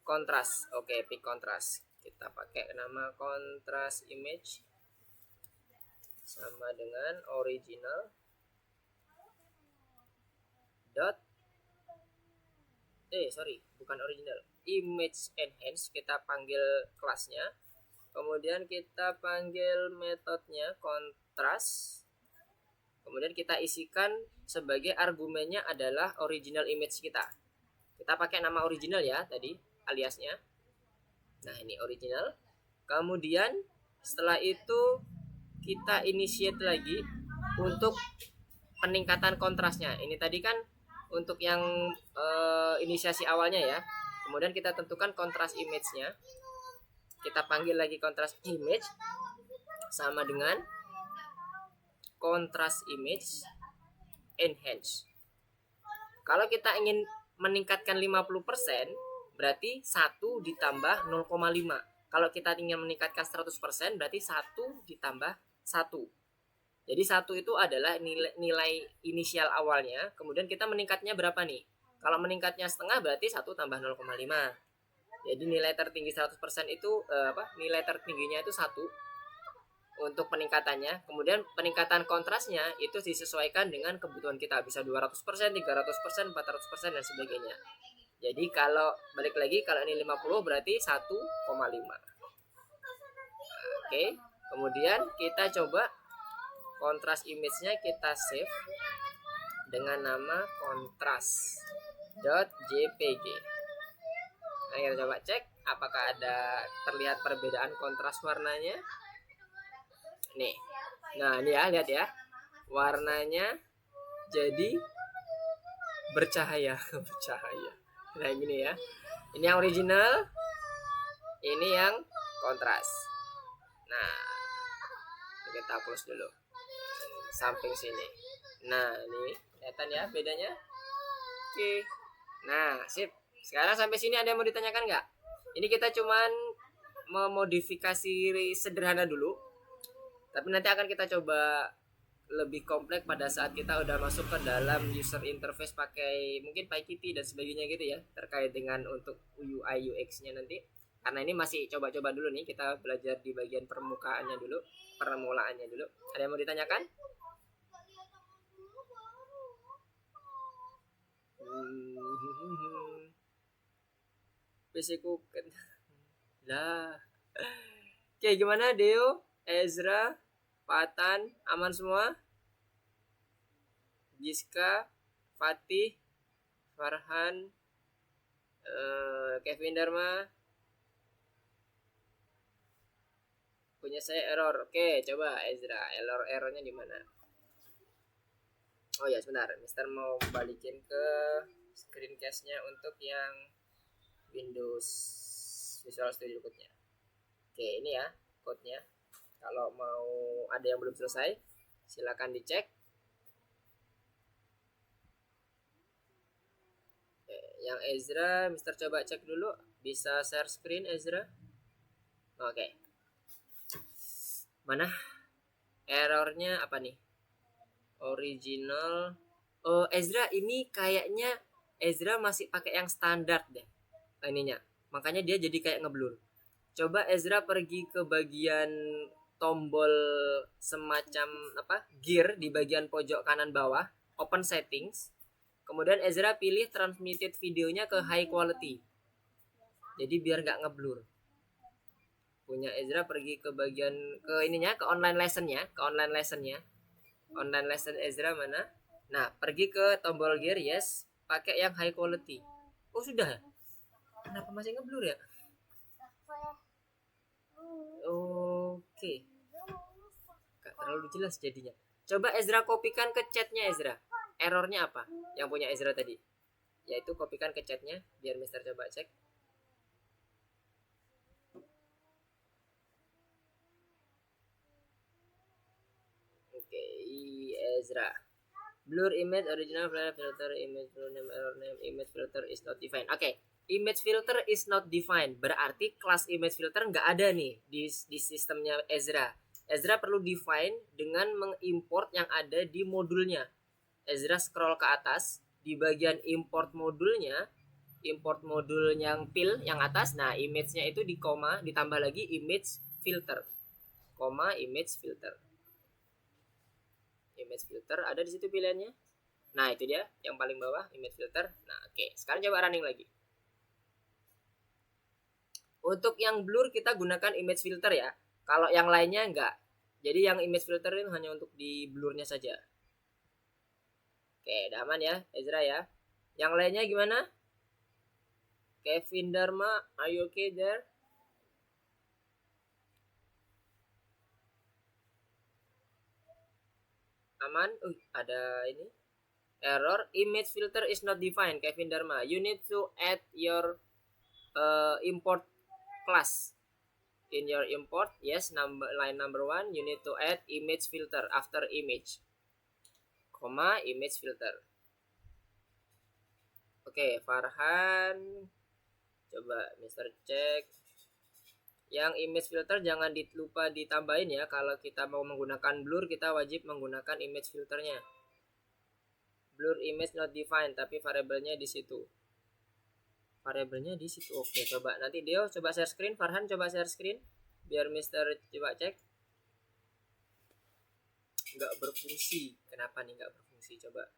Kontras. Oke, pick kontras. Kita pakai nama kontras image sama dengan original dot bukan original, image enhance. Kita panggil kelasnya, kemudian kita panggil metodenya kontras, kemudian kita isikan sebagai argumennya adalah original image kita. Kita pakai nama original ya tadi aliasnya. Nah ini original. Kemudian setelah itu kita initiate lagi untuk peningkatan kontrasnya. Ini tadi kan untuk yang inisiasi awalnya ya. Kemudian kita tentukan kontras image-nya. Kita panggil lagi kontras image sama dengan kontras image enhance. Kalau kita ingin meningkatkan 50%, berarti 1 ditambah 0,5. Kalau kita ingin meningkatkan 100%, berarti 1 ditambah 1. Jadi 1 itu adalah nilai inisial awalnya. Kemudian kita meningkatnya berapa nih? Kalau meningkatnya setengah berarti 1 tambah 0,5. Jadi nilai tertinggi 100% itu nilai tertingginya itu 1 untuk peningkatannya. Kemudian peningkatan kontrasnya itu disesuaikan dengan kebutuhan kita. Bisa 200%, 300%, 400% dan sebagainya. Jadi kalau balik lagi, kalau ini 50 berarti 1,5. Oke. Kemudian kita coba kontras image-nya kita save dengan nama kontras.jpg. Nah, kita coba cek. Apakah ada terlihat perbedaan kontras warnanya? Nih. Nah, ini ya, lihat ya. Warnanya jadi bercahaya, bercahaya. Nah, gini ya. Ini yang original, ini yang kontras. Nah, kita close dulu. Samping sini. Nah, ini kelihatan ya bedanya? Oke. Nah, sip. Sekarang sampai sini ada yang mau ditanyakan nggak? Ini kita cuman memodifikasi sederhana dulu. Tapi nanti akan kita coba lebih kompleks pada saat kita udah masuk ke dalam user interface pakai mungkin PyKitty dan sebagainya gitu ya, terkait dengan untuk UI UX-nya nanti. Karena ini masih coba-coba dulu nih, kita belajar di bagian permukaannya dulu, permulaannya dulu. Ada yang mau ditanyakan? Basiku lah. Oke, gimana Deo, Ezra, Patan, aman semua? Giska, Fatih, Farhan, Kevin Dharma. Punya saya error. Oke, coba Ezra, errornya di mana? Oh ya, sebentar. Mister mau balikin ke screencast-nya untuk yang Windows Visual Studio Code-nya. Oke, ini ya code-nya. Kalau mau ada yang belum selesai, silakan dicek. Oke, yang Ezra, Mister coba cek dulu. Bisa share screen Ezra? Oke. Mana? Errornya apa nih? Original. Oh, Ezra ini kayaknya Ezra masih pakai yang standar deh. Ininya. Makanya dia jadi kayak ngeblur. Coba Ezra pergi ke bagian tombol semacam apa? Gear di bagian pojok kanan bawah, open settings. Kemudian Ezra pilih transmitted videonya ke high quality. Jadi biar nggak ngeblur. Punya Ezra pergi ke bagian ke ininya, ke online lessonnya, online lesson Ezra mana? Nah, pergi ke tombol gear, yes, pakai yang high quality. Oh sudah. Kenapa masih ngeblur ya? Oke. Gak terlalu jelas jadinya. Coba Ezra kopikan ke chatnya Ezra. Errornya apa? Yang punya Ezra tadi. Yaitu kopikan ke chatnya biar Mister coba cek. Oke, Ezra. Blur image original filter image name error name image filter is not defined. Oke, image filter is not defined. Berarti kelas image filter nggak ada nih di sistemnya Ezra. Ezra perlu define dengan mengimport yang ada di modulnya. Ezra scroll ke atas di bagian import modulnya, import modul yang pil yang atas. Nah, image-nya itu di koma ditambah lagi image filter, koma image filter. Image filter ada di situ pilihannya. Nah, itu dia yang paling bawah image filter. Nah, oke. Sekarang coba running lagi. Untuk yang blur kita gunakan image filter ya. Kalau yang lainnya enggak. Jadi yang image filter ini hanya untuk di blurnya saja. Oke, udah aman ya Ezra ya. Yang lainnya gimana? Kevin Dharma, are you okay there? Aman? Ada ini. Error, image filter is not defined, Kevin Dharma. You need to add your import class. In your import, yes, line number 1, you need to add image filter after image, comma image filter. Oke, Farhan, coba Mister cek. Yang image filter jangan lupa ditambahin ya. Kalau kita mau menggunakan blur, kita wajib menggunakan image filternya. Blur image not defined, tapi variabelnya di situ. Variabelnya di situ. Oke, coba nanti Deo coba share screen. Farhan coba share screen biar Mister coba cek. Nggak berfungsi. Kenapa nih nggak berfungsi? Coba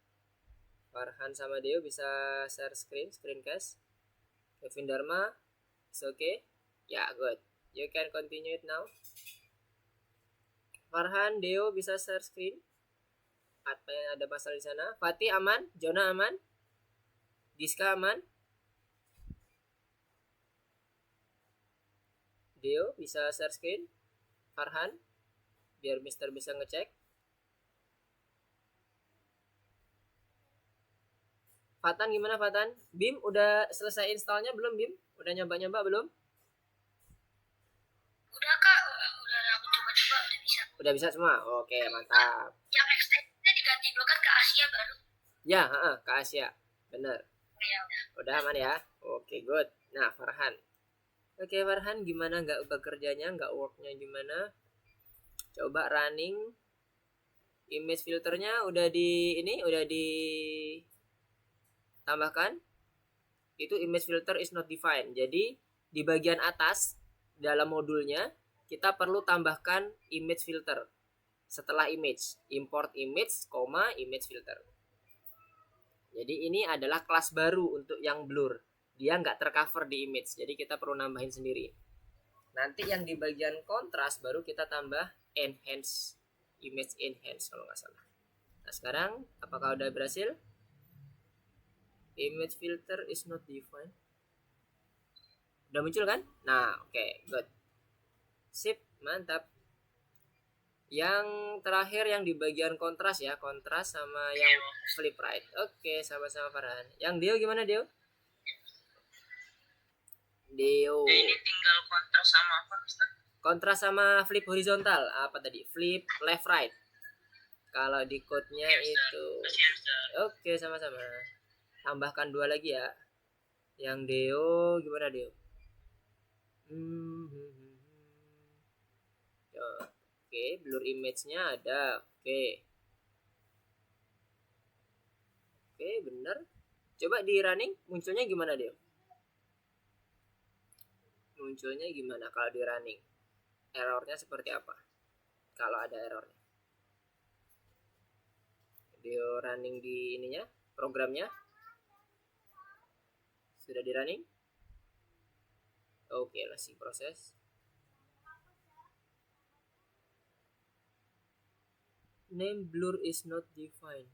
Farhan sama Deo bisa share screencast. Kevin Dharma, it's okay. Ya, good. You can continue it now. Farhan, Deo bisa share screen. Apa yang ada masalah di sana? Fatih aman? Jona aman? Giska aman? Dio bisa share screen. Farhan, biar Mister bisa ngecek. Fatan gimana Fatan? Bim udah selesai installnya belum Bim? Udah nyoba-nyoba belum? Udah kak, udah aku coba-coba udah bisa. Udah bisa semua? Oke, mantap. Yang extendnya diganti dulu kan ke Asia baru. Ya, ke Asia. Bener. Ya udah. Udah aman ya? Oke, good. Nah, Farhan. Oke, Farhan gimana nggak bekerjanya, nggak worknya gimana? Coba running. Image filternya udah ditambahkan. Itu image filter is not defined. Jadi, di bagian atas dalam modulnya kita perlu tambahkan image filter. Setelah image, import image, image filter. Jadi ini adalah kelas baru untuk yang blur. Dia nggak tercover di image, jadi kita perlu nambahin sendiri. Nanti yang di bagian kontras baru kita tambah enhance, image enhance kalau nggak salah. Nah sekarang apakah udah berhasil? Image filter is not defined. Udah muncul kan? Nah oke, good. Sip, mantap. Yang terakhir yang di bagian kontras ya, kontras sama yang flip right. Oke, sama-sama Farhan. Yang Dio gimana Dio? Dio. Ini tinggal kontras sama apa, Mister? Kontras sama flip horizontal. Apa tadi? Flip left right. Kalau di code-nya itu. Oke, sama-sama. Tambahkan 2 lagi ya. Yang Dio gimana Dio? Oke, blur image-nya ada. Oke, bener. Coba di running, munculnya gimana dia? Munculnya gimana kalau di running? Errornya seperti apa? Kalau ada errornya. Dia running di ininya, programnya. Sudah di running? Oke, masih proses. Name blur is not defined.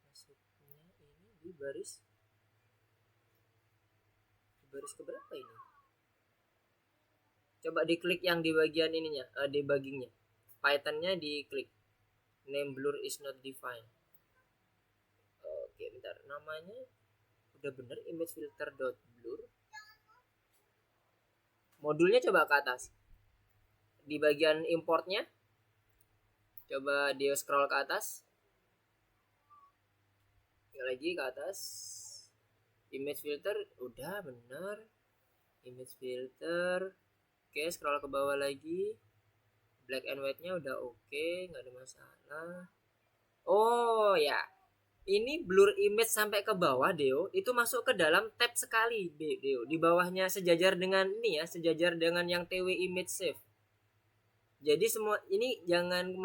Masuknya ini di baris keberapa ini? Coba diklik yang di bagian ininya, debuggingnya. Python-nya diklik. Name blur is not defined. Oke, bentar. Namanya udah bener, image filter .blur. Modulnya coba ke atas. Di bagian importnya coba dia scroll ke atas lagi ke atas, image filter udah bener, image filter. Oke, scroll ke bawah lagi, black and white nya udah oke, nggak ada masalah. Oh ya, ini blur image sampai ke bawah Deo itu masuk ke dalam tab sekali Deo, di bawahnya sejajar dengan ini ya, sejajar dengan yang TW image save. Jadi semua ini jangan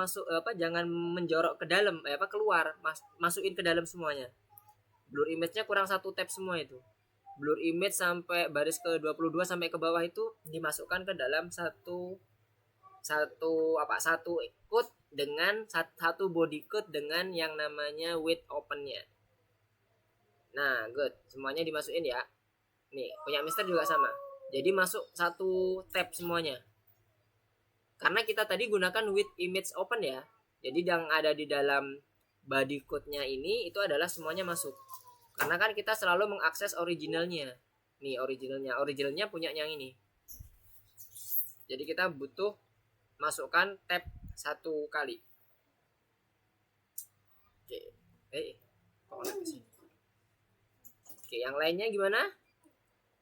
jangan menjorok ke dalam, keluar, masukin ke dalam semuanya. Blur image-nya kurang 1 tab semua itu. Blur image sampai baris ke 22 sampai ke bawah itu dimasukkan ke dalam satu code dengan satu body code dengan yang namanya with open-nya. Nah, good. Semuanya dimasukin ya. Nih, punya Mister juga sama. Jadi masuk satu tab semuanya. Karena kita tadi gunakan with image open ya. Jadi yang ada di dalam body code-nya ini itu adalah semuanya masuk. Karena kan kita selalu mengakses originalnya. Nih originalnya punya yang ini. Jadi kita butuh masukkan tab 1 kali. Oke. Oke, yang lainnya gimana?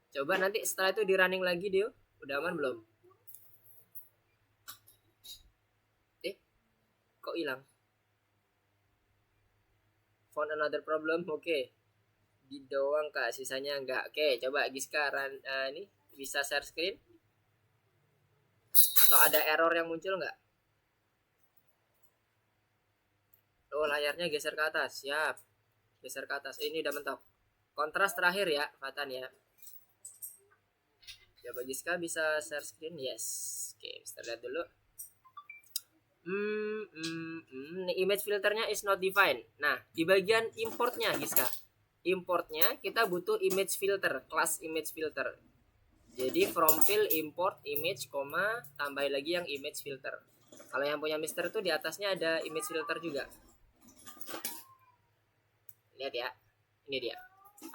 Coba nanti setelah itu di running lagi Dio. Udah aman belum? Kok hilang? Found another problem. Oke. Di doang Kak, sisanya enggak. Oke, coba Giska ini bisa share screen? Atau ada error yang muncul enggak? Oh, layarnya geser ke atas. Siap. Geser ke atas. Ini udah mentok. Kontras terakhir ya, Fatan ya. Coba Giska bisa share screen? Yes. Oke, kita lihat dulu. Image filternya is not defined. Nah, di bagian importnya Giska, importnya kita butuh image filter, kelas image filter. Jadi from fill import image, tambah lagi yang image filter. Kalau yang punya Mister tuh di atasnya ada image filter juga. Lihat ya, ini dia.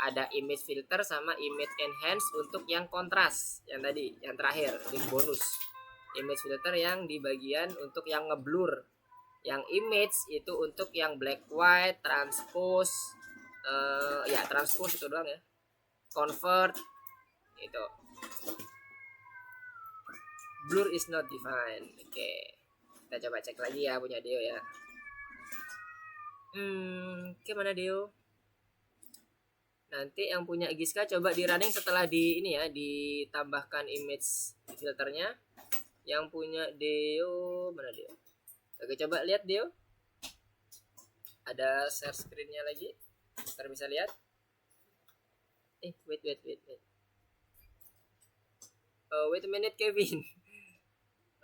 Ada image filter sama image enhance untuk yang kontras, yang tadi, yang terakhir, ini bonus. Image filter yang di bagian untuk yang ngeblur. Yang image itu untuk yang black white, transpose, ya transpose itu doang ya. Convert itu. Blur is not defined. Oke. Kita coba cek lagi ya punya Deo ya. Gimana Deo? Nanti yang punya Giska coba di running setelah di ini ya, ditambahkan image filternya. Yang punya Deo, mana Deo? Oke, coba lihat Deo. Ada share screen-nya lagi. Ntar bisa lihat. Wait. Oh, wait a minute Kevin.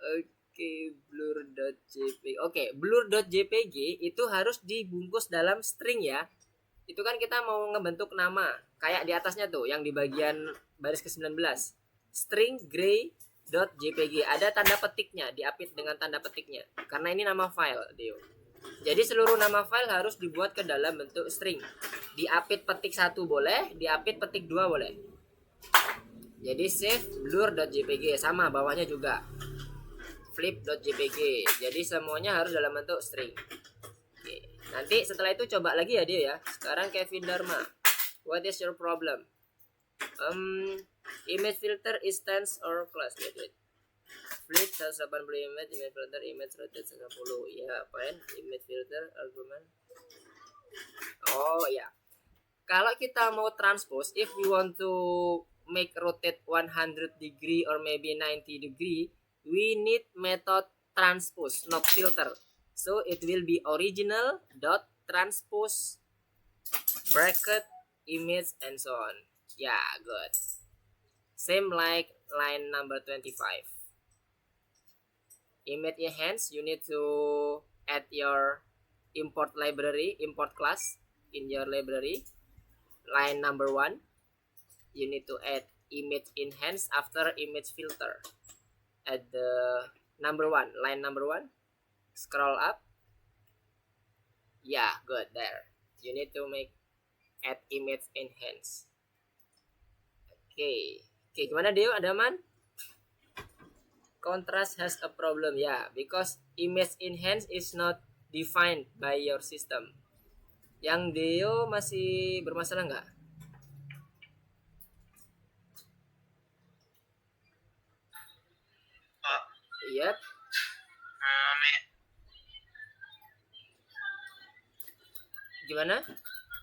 Oke, blur.jpg. Oke, blur.jpg itu harus dibungkus dalam string ya. Itu kan kita mau ngebentuk nama. Kayak di atasnya tuh, yang di bagian baris ke-19. String gray.jpg. Ada tanda petiknya, diapit dengan tanda petiknya. Karena ini nama file, Deo. Jadi seluruh nama file harus dibuat ke dalam bentuk string. Diapit petik 1 boleh, diapit petik 2 boleh. Jadi save blur.jpg, sama bawahnya juga flip.jpg. Jadi semuanya harus dalam bentuk string. Oke. Nanti setelah itu coba lagi ya dia ya. Sekarang Kevin Dharma, what is your problem? Image filter is stance or class. Wait. Flip 180 image filter, image rotate 90. Ya, apaan? Image filter argument. Oh ya. Kalau kita mau transpose, if we want to make rotate 100 degree or maybe 90 degree, we need method transpose, not filter. So it will be original dot transpose bracket image and so on. Yeah, good. Same like line number 25. Image enhance, you need to add your import library, import class in your library. Line number 1, you need to add image enhance after image filter. At the number 1, line number 1, scroll up. Yeah, good, there. You need to add image enhance. Oke, gimana Deo? Ada aman? Contrast has a problem, yeah, because image enhance is not defined by your system. Yang Deo masih bermasalah nggak? Iya. Gimana?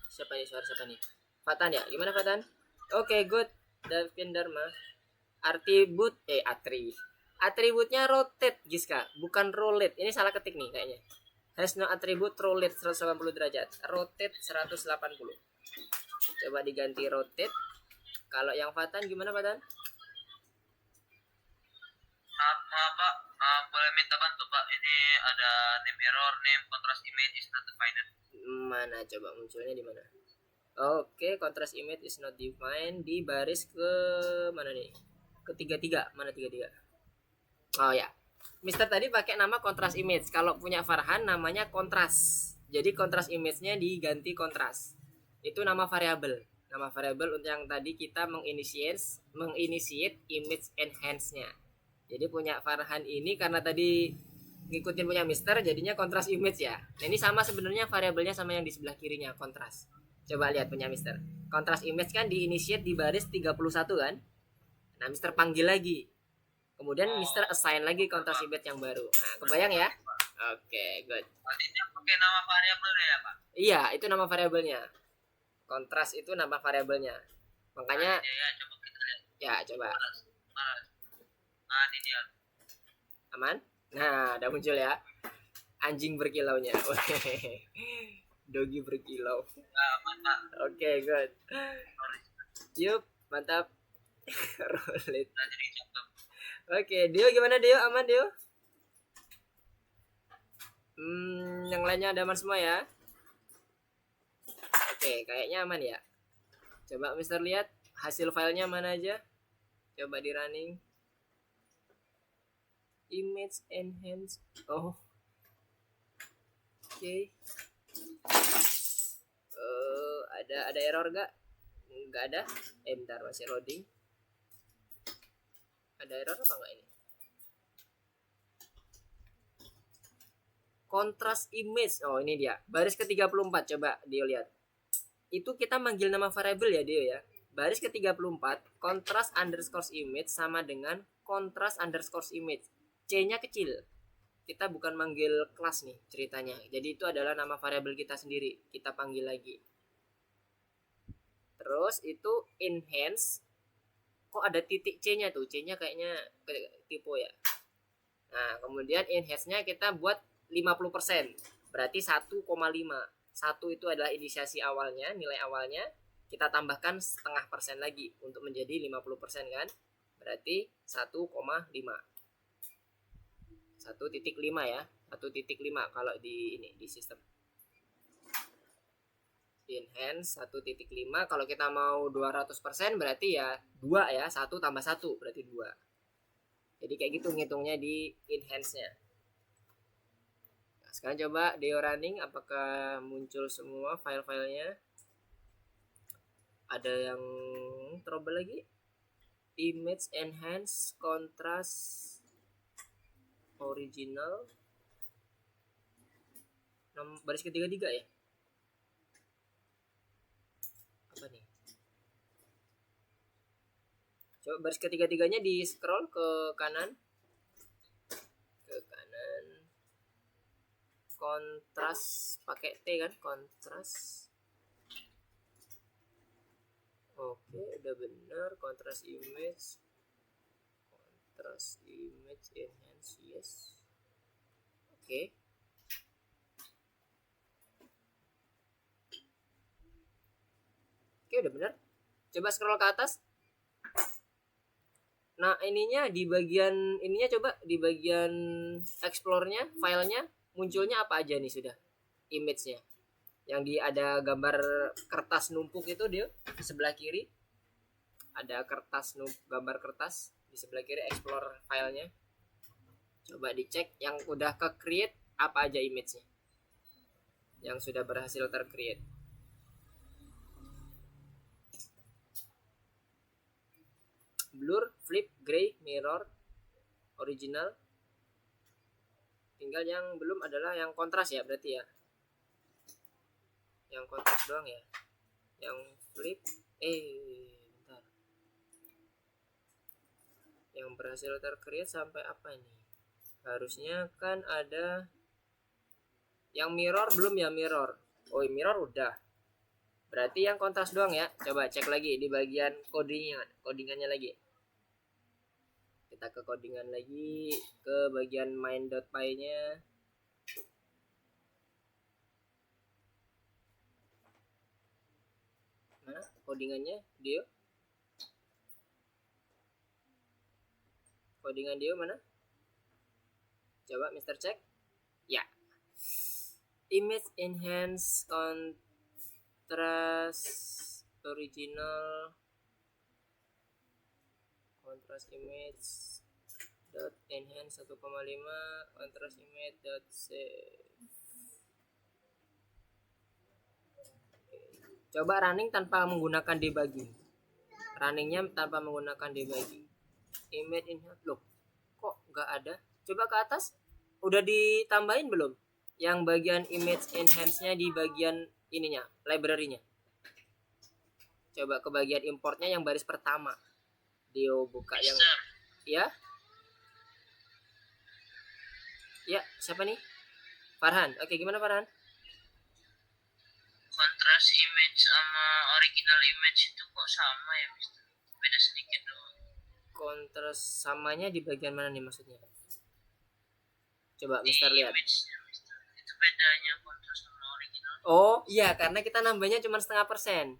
Siapa nih, suara siapa nih? Fatan ya? Gimana Fatan? Oke, good. Davin Dharma. Atributnya rotate, Giska, bukan rotate. Ini salah ketik nih kayaknya. Has no attribute rotate 180 derajat. Rotate 180. Coba diganti rotate. Kalau yang Fatan gimana Fatan? Maaf Pak, boleh minta bantu Pak. Ini ada name error, name contrast image is not defined. Mana coba munculnya di mana? Oke, contrast image is not defined di baris ke mana nih? Ke 33. Mana 33? Oh ya. Mister tadi pakai nama contrast image. Kalau punya Farhan namanya kontras. Jadi contrast image-nya diganti kontras. Itu nama variabel. Nama variabel untuk yang tadi kita menginitiate image enhance-nya. Jadi punya Farhan ini karena tadi ngikutin punya Mister jadinya kontras image ya. Nah, ini sama sebenarnya variabelnya sama yang di sebelah kirinya, kontras. Coba lihat punya Mister. Kontras image kan diinitiate di baris 31 kan? Nah, Mister panggil lagi. Kemudian Mister assign lagi kontras image yang baru. Nah, kebayang ya? Oke, good. Artinya pakai nama variabel ya Pak? Iya, itu nama variabelnya. Kontras itu nama variabelnya. Makanya ya, coba kita lihat. Ya, coba. Nah, ini dia. Aman? Nah, udah muncul ya. Anjing berkilaunya. Dogi berkilau. Aman Pak. Oke, good. Yup, mantap. Rolet. Nah, jadi contoh. Oke, Dio gimana Dio? Aman Dio? Yang lainnya ada aman semua ya? Oke, kayaknya aman ya. Coba Mister lihat hasil filenya mana aja. Coba di running. Image enhance. Oh. Oke. Ada error gak? Nggak ada. Bentar, masih loading. Ada error apa nggak ini? Contrast image. Oh, ini dia. Baris ke-34. Coba Dio lihat. Itu kita manggil nama variabel ya Dio ya. Baris ke-34 contrast underscore image sama dengan contrast underscore image. C-nya kecil. Kita bukan manggil kelas nih ceritanya. Jadi itu adalah nama variabel kita sendiri. Kita panggil lagi. Terus itu enhance. Kok ada titik C-nya tuh? C-nya kayaknya tipe ya. Nah, kemudian enhance-nya kita buat 50%. Berarti 1,5. 1 itu adalah inisiasi awalnya, nilai awalnya. Kita tambahkan setengah persen lagi untuk menjadi 50% kan? Berarti 1,5. 1,5 ya. 1,5 kalau di ini di sistem. Enhance 1,5. Kalau kita mau 200% berarti ya 2 ya. 1 tambah 1 berarti 2. Jadi kayak gitu ngitungnya di enhance-nya. Nah, sekarang coba Dio running apakah muncul semua file-filenya. Ada yang trouble lagi. Image enhance contrast original. Baris ke-33 ya. Apa nih? Coba baris ke-33-nya di scroll ke kanan. Ke kanan. Kontras pakai T kan? Kontras. Oke, udah benar. Kontras image. Kontras image enhance yes. Oke. Oke, udah benar. Coba scroll ke atas. Nah, ininya di bagian ininya coba di bagian explore-nya, filenya munculnya apa aja nih sudah? Image-nya. Yang di ada gambar kertas numpuk itu dia di sebelah kiri. Ada kertas gambar kertas di sebelah kiri explore filenya. Coba dicek yang udah ke create apa aja image-nya. Yang sudah berhasil tercreate. Blur, flip, gray, mirror, original. Tinggal yang belum adalah yang kontras ya berarti ya. Yang kontras doang ya. Yang flip, bentar. Yang berhasil tercreate sampai apa ini? Harusnya kan ada yang mirror belum ya mirror. Oh, mirror udah. Berarti yang kontras doang ya. Coba cek lagi di bagian codingannya lagi. Kita ke codingan lagi, ke bagian main.py-nya. Mana codingannya? Dio? Codingan Dio mana? Coba Mister cek. Ya. Image enhance contrast original contrast image dot enhance 1,5 contrast image dot save. Coba running tanpa menggunakan debugging. Runningnya tanpa menggunakan debugging. Image enhance loh, kok nggak ada? Coba ke atas, udah ditambahin belum? Yang bagian image enhance-nya di bagian ininya, library-nya. Coba ke bagian importnya yang baris pertama. Dio buka yang ya. Ya, siapa nih? Farhan. Oke, gimana Farhan? Kontras image sama original image itu kok sama ya, Mister? Beda sedikit doang. Kontras samanya di bagian mana nih maksudnya? Coba Mister lihat. Image-nya, Mister. Itu bedanya kontras sama original. Oh, iya, karena kita nambahnya cuma 0,5%.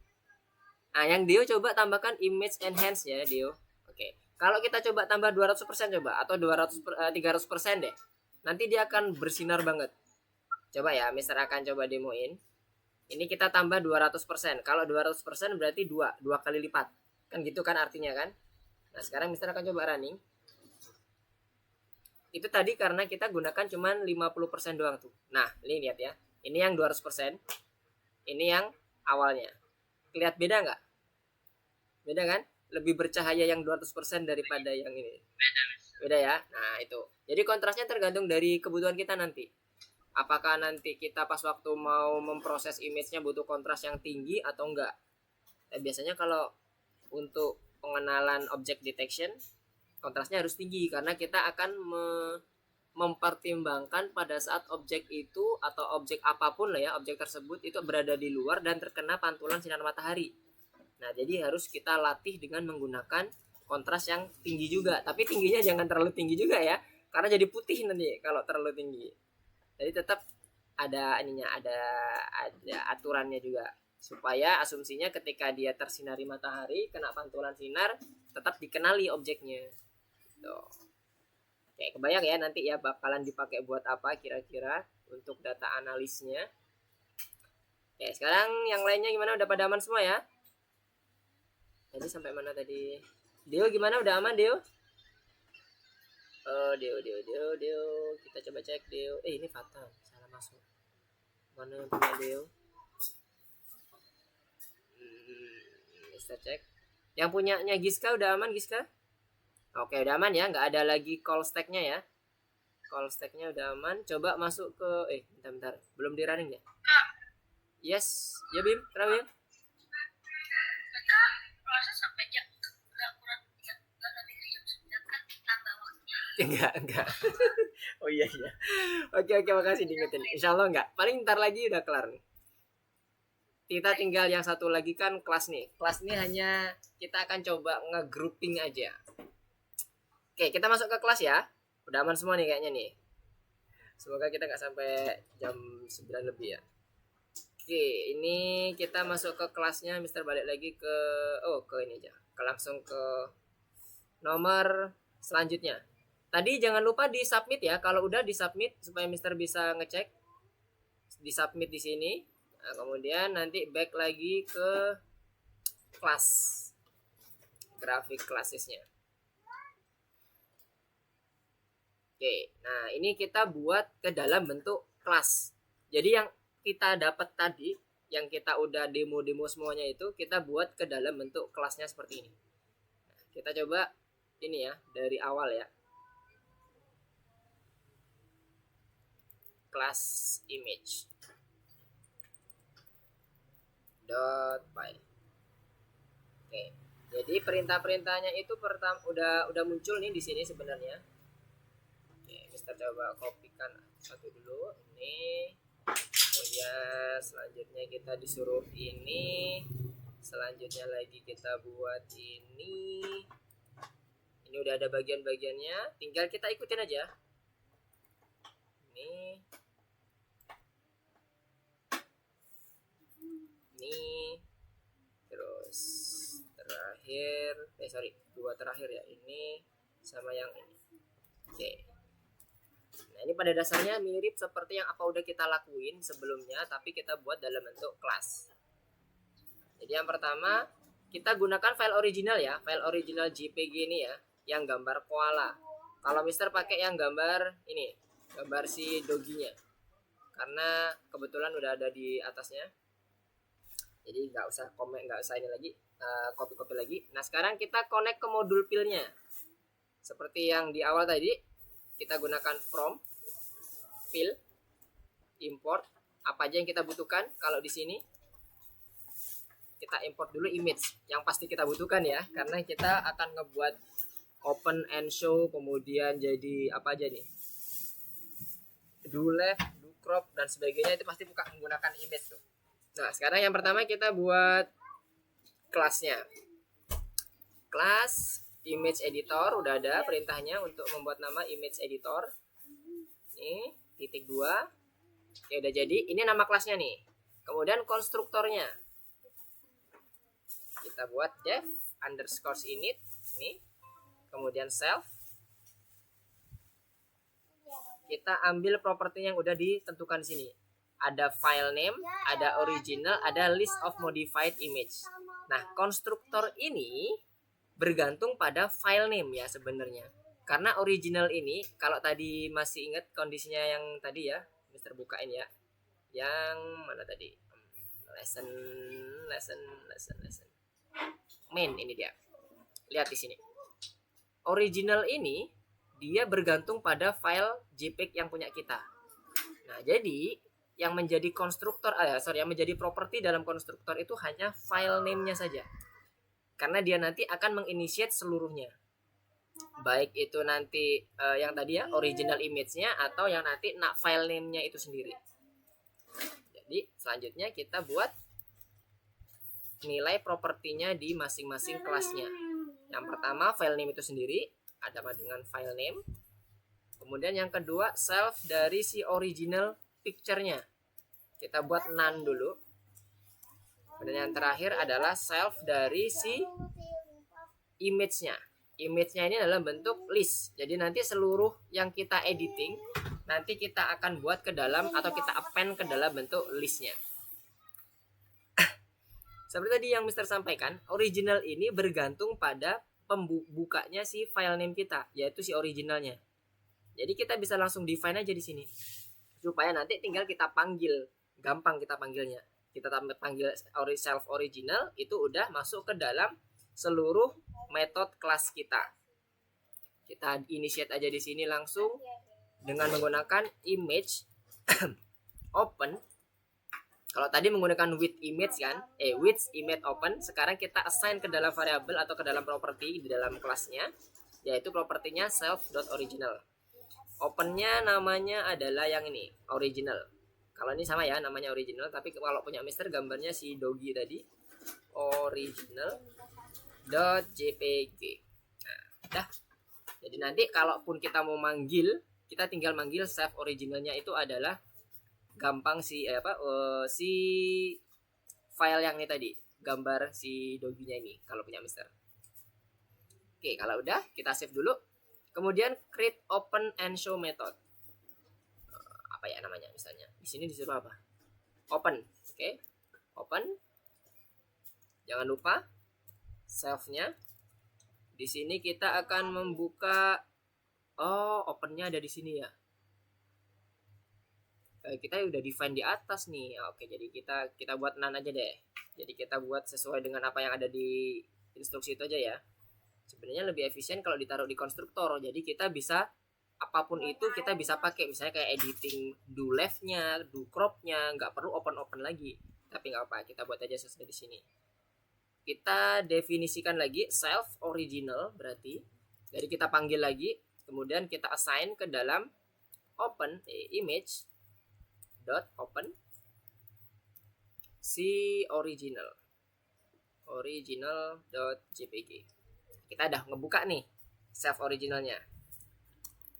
Nah, yang Dio coba tambahkan image enhance ya, Dio. Oke. Kalau kita coba tambah 200% coba atau 300% deh. Nanti dia akan bersinar banget. Coba ya, Mister akan coba demoin. Ini kita tambah 200%. Kalau 200% berarti 2 kali lipat. Kan gitu kan artinya kan? Nah, sekarang Mister akan coba running. Itu tadi karena kita gunakan cuman 50% doang tuh. Nah, ini lihat ya. Ini yang 200%. Ini yang awalnya. Lihat beda nggak? Beda kan? Lebih bercahaya yang 200% daripada yang ini. Beda ya. Nah, itu. Jadi kontrasnya tergantung dari kebutuhan kita nanti. Apakah nanti kita pas waktu mau memproses image-nya butuh kontras yang tinggi atau enggak. Biasanya kalau untuk pengenalan object detection, kontrasnya harus tinggi karena kita akan mempertimbangkan pada saat objek itu atau objek apapun lah ya, objek tersebut itu berada di luar dan terkena pantulan sinar matahari. Nah, jadi harus kita latih dengan menggunakan kontras yang tinggi juga, tapi tingginya jangan terlalu tinggi juga ya, karena jadi putih nanti kalau terlalu tinggi. Jadi tetap ada ininya, ada aturannya juga supaya asumsinya ketika dia tersinari matahari kena pantulan sinar tetap dikenali objeknya. Tuh. Oke, kebayang ya nanti ya bakalan dipakai buat apa kira-kira untuk data analisnya. Oke, sekarang yang lainnya gimana? Udah pada aman semua ya? Tadi sampai mana tadi? Dio gimana? Udah aman Dio? Oh, Dio. Kita coba cek Dio. Ini fatal, salah masuk. Mana yang punya Dio? Kita cek. Yang punyanya Giska udah aman Giska? Oke, udah aman ya, nggak ada lagi call stack-nya ya. Call stack-nya udah aman. Coba masuk ke bentar. Belum di running ya? Yes. Ya Bim, kenapa Bim? Kita proses sampai jam nggak kurang nggak lebih dari jam 9 kan tambah waktunya. Enggak. Oh iya. Oke, makasih diingetin. Insya Allah enggak. Paling ntar lagi udah kelar nih. Kita tinggal yang satu lagi kan kelas nih. Kelas ini hanya kita akan coba nge-grouping aja. Oke, kita masuk ke kelas ya. Udah aman semua nih kayaknya nih. Semoga kita nggak sampai jam 9 lebih ya. Oke, ini kita masuk ke kelasnya. Mister balik lagi ke ini aja. Langsung ke nomor selanjutnya. Tadi jangan lupa di submit ya. Kalau udah di submit supaya Mister bisa ngecek. Di submit di sini. Nah, kemudian nanti back lagi ke kelas. Grafik classesnya. Oke, nah ini kita buat ke dalam bentuk kelas. Jadi yang kita dapat tadi, yang kita udah demo semuanya itu, kita buat ke dalam bentuk kelasnya seperti ini. Nah, kita coba ini ya, dari awal ya. Class image. .py. Oke. Jadi perintah-perintahnya itu pertama udah muncul nih di sini sebenarnya. Kita coba kopikan satu dulu ini, kemudian selanjutnya kita disuruh ini, selanjutnya lagi kita buat ini udah ada bagian-bagiannya, tinggal kita ikutin aja ini terus terakhir dua terakhir ya, ini sama yang ini. Oke. Nah, ini pada dasarnya mirip seperti yang apa udah kita lakuin sebelumnya, tapi kita buat dalam bentuk kelas. Jadi yang pertama, kita gunakan file original ya, file original JPG ini ya, yang gambar koala. Kalau Mister pakai yang gambar ini, gambar si doginya. Karena kebetulan udah ada di atasnya. Jadi nggak usah ini lagi, copy lagi. Nah, sekarang kita connect ke modul filenya. Seperti yang di awal tadi, kita gunakan from fill import apa aja yang kita butuhkan. Kalau di sini kita import dulu image yang pasti kita butuhkan ya, karena kita akan ngebuat open and show, kemudian jadi apa aja nih, do left, do crop dan sebagainya, itu pasti bukan menggunakan image tuh. Nah, sekarang yang pertama kita buat kelasnya. Kelas image editor udah ada perintahnya untuk membuat nama image editor. Ini titik 2. Oke, udah jadi. Ini nama kelasnya nih. Kemudian konstruktornya kita buat def underscore init ini. Kemudian self. Kita ambil properti yang udah ditentukan di sini. ada file name, ada original, ada list of modified image. Nah, konstruktor ini bergantung pada file name ya sebenarnya. Karena original ini, kalau tadi masih ingat kondisinya yang tadi ya, Mister bukain ya. Yang mana tadi? Lesson. Main ini dia. Lihat di sini. Original ini dia bergantung pada file JPEG yang punya kita. Nah, jadi yang menjadi konstruktor, yang menjadi properti dalam konstruktor itu hanya file name-nya saja. Karena dia nanti akan menginitiate seluruhnya. Baik itu nanti yang tadi ya original image-nya atau yang nanti file name-nya itu sendiri. Jadi selanjutnya kita buat nilai propertinya di masing-masing kelasnya. Yang pertama file name itu sendiri ada dengan file name. Kemudian yang kedua self dari si original picture-nya. Kita buat none dulu. Kemudian yang terakhir adalah self dari si image-nya. Image-nya ini adalah bentuk list. Jadi nanti seluruh yang kita editing nanti kita akan buat ke dalam atau kita append ke dalam bentuk listnya. Seperti tadi yang Mister sampaikan, original ini bergantung pada pembukanya si file name kita, yaitu si originalnya. Jadi kita bisa langsung define aja di sini. Supaya nanti tinggal kita panggil, gampang kita panggilnya. Kita panggil self original itu udah masuk ke dalam seluruh metode kelas kita. Kita initiate aja di sini langsung dengan menggunakan image open. Kalau tadi menggunakan with image kan, with image open, sekarang kita assign ke dalam variabel atau ke dalam properti di dalam kelasnya, yaitu propertinya self.original. Opennya namanya adalah yang ini, original. Kalau ini sama ya, namanya original, tapi kalau punya Mister gambarnya si Dogi tadi, original.jpg. Nah, udah. Jadi nanti kalaupun kita mau manggil, kita tinggal manggil self originalnya itu adalah gampang si si file yang ini tadi, gambar si doginya ini kalau punya Mister. Oke, kalau udah kita save dulu. Kemudian create open and show method. Apa ya namanya misalnya? Di sini disuruh apa? Open. Oke. Open. Jangan lupa self-nya. Di sini kita akan membuka opennya ada di sini ya. Kita udah define di atas nih. Oke, jadi kita buat none aja deh. Jadi kita buat sesuai dengan apa yang ada di instruksi itu aja ya. Sebenarnya lebih efisien kalau ditaruh di konstruktor. Jadi kita bisa apapun itu kita bisa pakai, misalnya kayak editing do left-nya, do crop-nya, nggak perlu open lagi. Tapi nggak apa, kita buat aja sesuai di sini. Kita definisikan lagi self original berarti. Jadi kita panggil lagi, kemudian kita assign ke dalam open image dot open si original.jpg. Kita udah ngebuka nih self originalnya.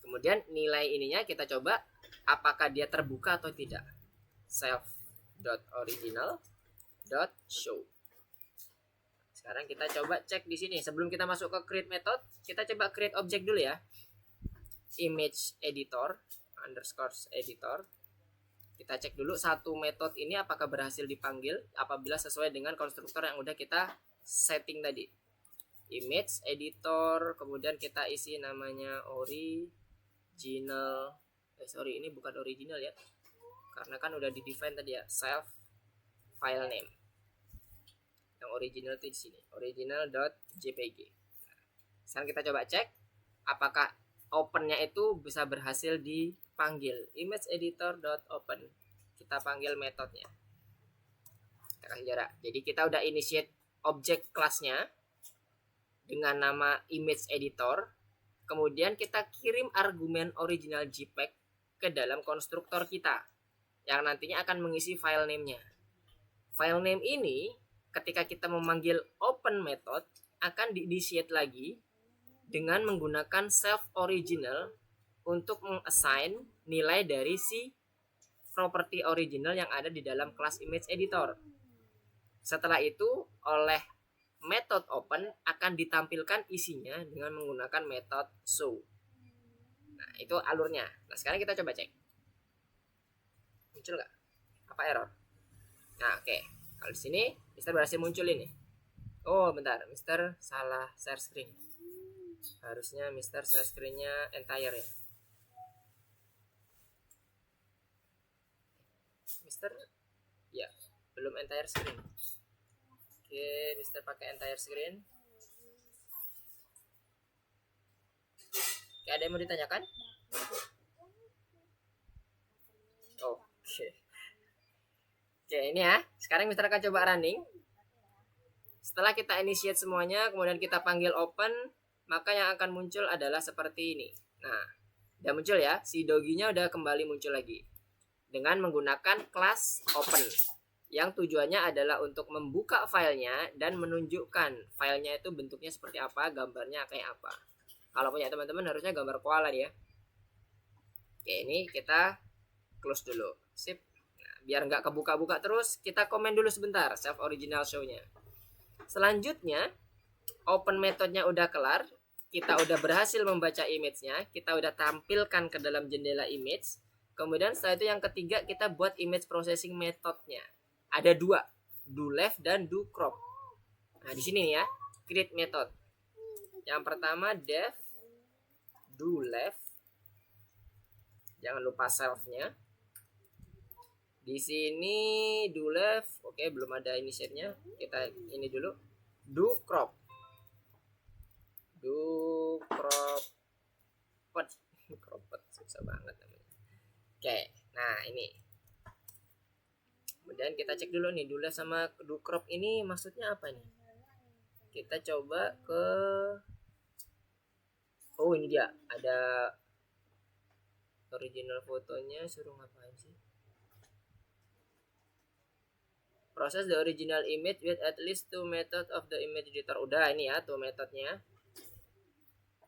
Kemudian nilai ininya kita coba apakah dia terbuka atau tidak. Self.original.show. Sekarang kita coba cek di sini. Sebelum kita masuk ke create method, kita coba create object dulu ya. Image editor _editor. Kita cek dulu satu metode ini apakah berhasil dipanggil apabila sesuai dengan konstruktor yang udah kita setting tadi. Image editor, kemudian kita isi namanya original. Ini bukan original ya. Karena kan udah di define tadi ya, self file name. Yang original itu di sini, original.jpg. Sekarang kita coba cek apakah opennya itu bisa berhasil dipanggil. Image editor.open. Kita panggil metodenya. Kita kasih jarak. Jadi kita udah initiate objek kelasnya dengan nama image editor. Kemudian kita kirim argumen original JPEG ke dalam konstruktor kita yang nantinya akan mengisi file name-nya. File name ini ketika kita memanggil open method akan di-initiate lagi dengan menggunakan self original untuk mengassign nilai dari si property original yang ada di dalam kelas image editor. Setelah itu oleh method open akan ditampilkan isinya dengan menggunakan method show. Nah, itu alurnya. Nah, sekarang kita coba cek. Muncul nggak? Apa error? Nah, oke. Kalau di sini Mister berhasil muncul ini. Oh, bentar. Mister salah share screen. Harusnya Mister share screen-nya entire ya. Mister ya, belum entire screen. Oke, Mister pakai entire screen. Oke, ada yang mau ditanyakan? Oke. Oke, ini ya. Sekarang Mister akan coba running. Setelah kita initiate semuanya, kemudian kita panggil open, maka yang akan muncul adalah seperti ini. Nah, udah muncul ya. Si doginya udah kembali muncul lagi. Dengan menggunakan kelas open. Yang tujuannya adalah untuk membuka filenya dan menunjukkan filenya itu bentuknya seperti apa, gambarnya kayak apa. Kalau punya teman-teman harusnya gambar koala ya. Oke, ini kita close dulu. Sip. Nah, biar nggak kebuka-buka terus, kita komen dulu sebentar self original show-nya. Selanjutnya, open metodenya udah kelar, kita udah berhasil membaca image-nya, kita udah tampilkan ke dalam jendela image. Kemudian setelah itu yang ketiga kita buat image processing metodenya. Ada dua, do left dan do crop. Nah, di sini nih ya, create method. Yang pertama def do left. Jangan lupa self-nya. Di sini do left, oke, belum ada initiate-nya. Kita ini dulu. Do crop. Do crop. Cropped susah banget namanya. Oke, nah ini. Kemudian kita cek dulu nih, do left sama do crop ini maksudnya apa nih? Kita coba ke oh, ini dia. Ada original fotonya, suruh ngapain sih? Proses the original image with at least two method of the image editor. Udah ini ya, two metodnya.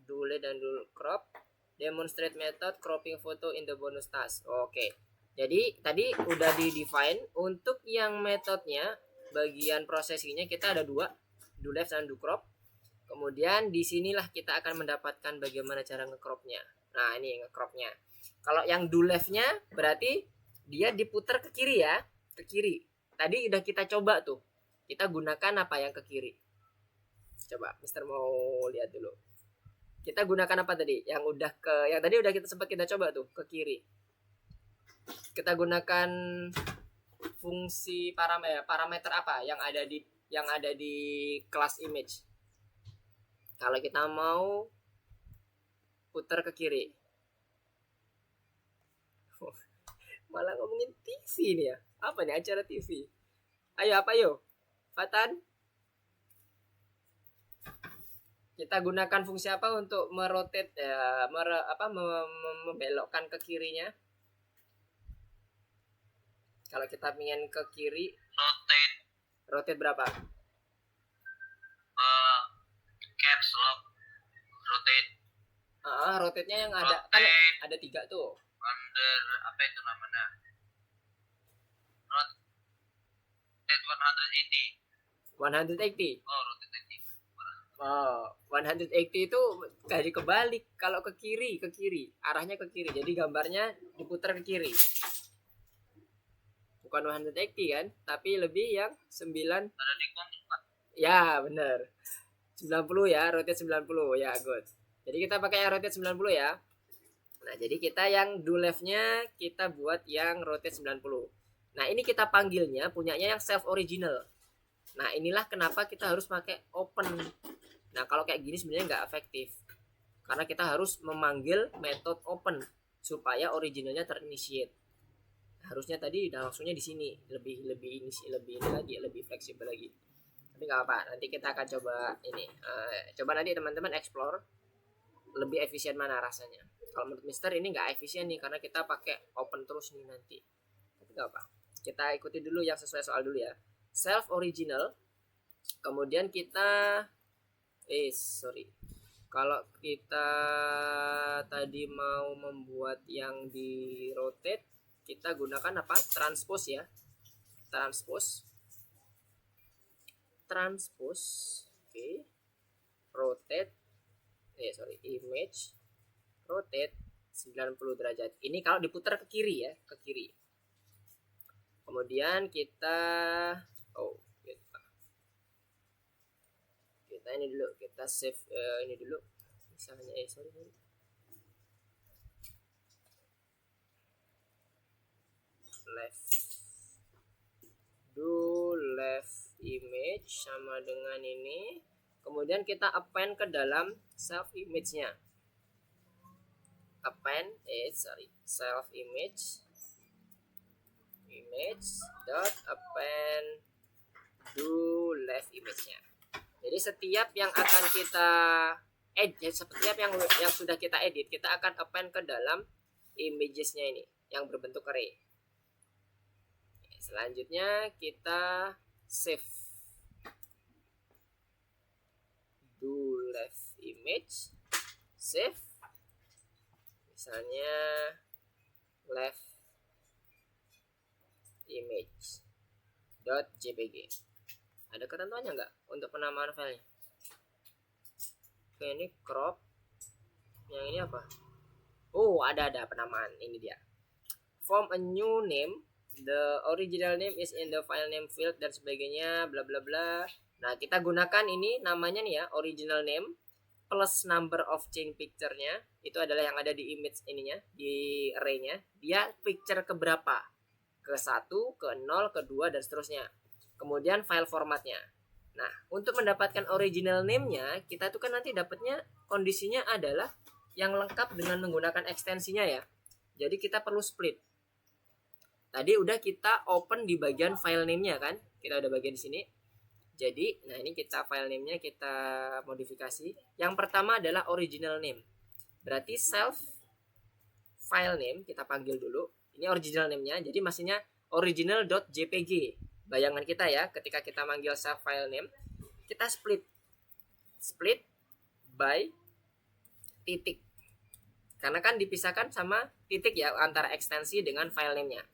Do left dan do crop. Demonstrate method cropping photo in the bonus task. Oke. Jadi tadi udah di define. Untuk yang metodnya, bagian prosesinya kita ada dua, do left dan do crop. Kemudian disinilah kita akan mendapatkan bagaimana cara ngecropnya. Nah, ini ngecropnya. Kalau yang do leftnya berarti dia diputar ke kiri ya, ke kiri. Tadi udah kita coba tuh. Kita gunakan apa yang ke kiri? Coba, Mister mau lihat dulu. Kita gunakan apa tadi? Yang tadi udah kita sempat kita coba tuh ke kiri. Kita gunakan fungsi parameter apa yang ada di kelas image. Kalau kita mau putar ke kiri. Malah ngomongin TV nih ya. Apa nih acara TV? Ayo apa yo? Fatan? Kita gunakan fungsi apa untuk merotate membelokkan ke kirinya? Kalau kita ingin ke kiri, rotate berapa? Caps lock rotate. Rotate-nya yang ada kan ada 3 tuh. Under apa itu namanya? Rotate 180. 180. Oh, rotate 80. Oh, 180 itu jadi kebalik. Kalau ke kiri, arahnya ke kiri. Jadi gambarnya diputar ke kiri. Bukan 180 kan, tapi lebih yang 9. Ada di kompas, Pak. Ya, benar. 90 ya, rotate 90. Ya, good. Jadi kita pakai yang rotate 90 ya. Nah, jadi kita yang do left-nya kita buat yang rotate 90. Nah, ini kita panggilnya punyanya yang self original. Nah, inilah kenapa kita harus pakai open. Nah, kalau kayak gini sebenarnya nggak efektif. Karena kita harus memanggil method open supaya originalnya terinitiate. Harusnya tadi langsungnya di sini lebih fleksibel lagi. Tapi nggak apa, nanti kita akan coba ini. Coba nanti teman-teman explore lebih efisien mana rasanya. Kalau menurut Mister ini nggak efisien nih karena kita pakai open terus nih nanti. Tapi nggak apa. Kita ikuti dulu yang sesuai soal dulu ya. Self original. Kemudian kita kalau kita tadi mau membuat yang di rotate, kita gunakan apa? Transpose ya. Transpose. Oke. Rotate. Image. Rotate 90 derajat. Ini kalau diputar ke kiri ya, ke kiri. Kemudian kita kita ini dulu, kita save ini dulu misalnya sorry left image sama dengan ini, kemudian kita append ke dalam self image-nya. Self image dot append left image-nya. Jadi setiap yang akan kita setiap yang sudah kita edit, kita akan append ke dalam images-nya ini yang berbentuk array. Selanjutnya kita save left image, save misalnya left image .jpg. Ada ketentuannya nggak untuk penamaan filenya? Oke, ini crop. Yang ini apa? Oh, ada penamaan. Ini dia. Form a new name. The original name is in the file name field dan sebagainya, bla bla bla. Nah, kita gunakan ini namanya nih ya, original name plus number of chain picture-nya. Itu adalah yang ada di image ininya, di array-nya. Dia picture ke berapa? Ke 1, ke 0, ke 2 dan seterusnya. Kemudian file formatnya. Nah, untuk mendapatkan original name-nya, kita tuh kan nanti dapatnya kondisinya adalah yang lengkap dengan menggunakan ekstensinya ya. Jadi kita perlu split. Tadi udah kita open di bagian file name-nya kan. Kita udah bagian di sini. Jadi, nah ini kita file name-nya kita modifikasi. Yang pertama adalah original name. Berarti self file name kita panggil dulu. Ini original name-nya. Jadi maksudnya original.jpg. Bayangan kita ya, ketika kita manggil self file name, kita split by titik. Karena kan dipisahkan sama titik ya antara ekstensi dengan file name-nya.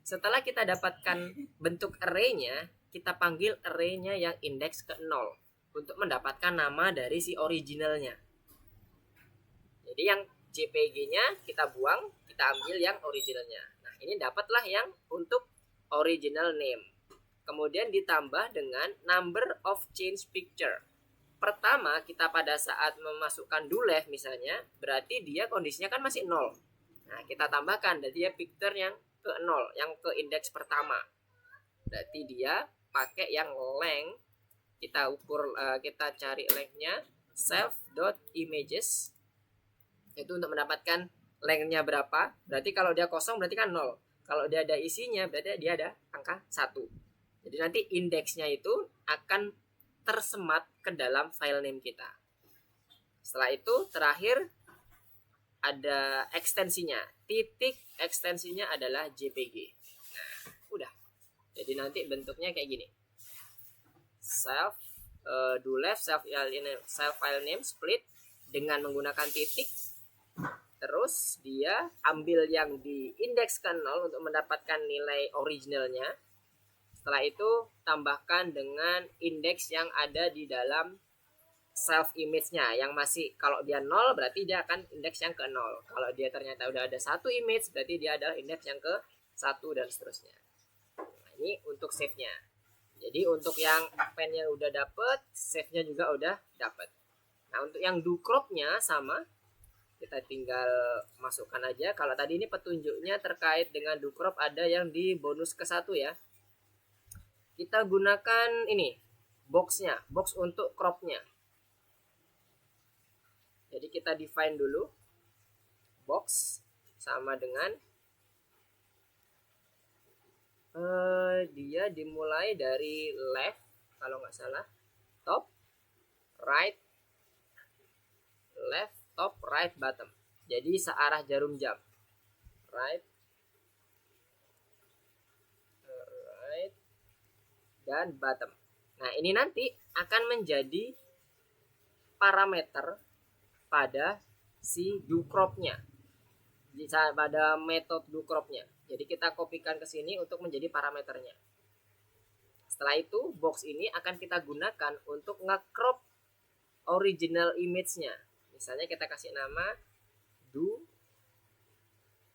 Setelah kita dapatkan bentuk array-nya, kita panggil array-nya yang indeks ke 0 untuk mendapatkan nama dari si originalnya. Jadi yang JPG-nya kita buang, kita ambil yang originalnya. Nah, ini dapatlah yang untuk original name. Kemudian ditambah dengan number of change picture. Pertama, kita pada saat memasukkan left misalnya, berarti dia kondisinya kan masih 0. Nah, kita tambahkan, jadi dia picture yang ke 0, yang ke indeks pertama. Berarti dia pakai yang length. Kita ukur, kita cari length-nya self.images. Itu untuk mendapatkan length-nya berapa. Berarti kalau dia kosong berarti kan 0. Kalau dia ada isinya berarti dia ada angka 1. Jadi nanti indeksnya itu akan tersemat ke dalam file name kita. Setelah itu terakhir ada ekstensinya. Titik ekstensinya adalah JPG. Nah, udah. Jadi nanti bentuknya kayak gini. Self left self file name split dengan menggunakan titik. Terus dia ambil yang di indeks ke 0 untuk mendapatkan nilai originalnya. Setelah itu tambahkan dengan indeks yang ada di dalam self image-nya yang masih, kalau dia 0 berarti dia akan indeks yang ke 0. Kalau dia ternyata udah ada satu image berarti dia adalah indeks yang ke 1 dan seterusnya. Nah, ini untuk save-nya. Jadi untuk yang append-nya udah dapet, save-nya juga udah dapet. Nah, untuk yang do crop-nya sama, kita tinggal masukkan aja. Kalau tadi ini petunjuknya terkait dengan do crop ada yang di bonus ke 1 ya. Kita gunakan ini box-nya, box untuk crop-nya. Jadi kita define dulu box sama dengan dia dimulai dari left kalau nggak salah, top, right, left, top, right, bottom. Jadi searah jarum jam, right, dan bottom. Nah ini nanti akan menjadi parameter pada si do crop-nya, pada metode do crop-nya. Jadi kita kopikan ke sini untuk menjadi parameternya. Setelah itu box ini akan kita gunakan untuk nge-crop original image-nya. Misalnya kita kasih nama do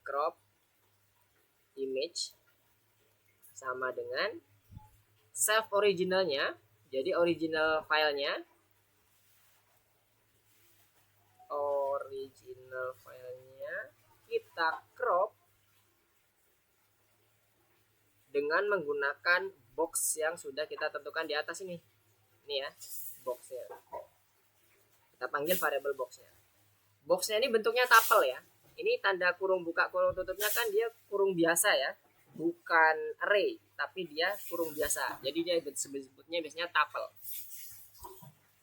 crop image sama dengan save originalnya. Jadi original filenya kita crop dengan menggunakan box yang sudah kita tentukan di atas ini. Ini ya, boxnya. Kita panggil variable boxnya. Boxnya ini bentuknya tuple ya. Ini tanda kurung buka kurung tutupnya kan dia kurung biasa ya, bukan array, tapi dia kurung biasa. Jadi dia sebutnya biasanya tuple.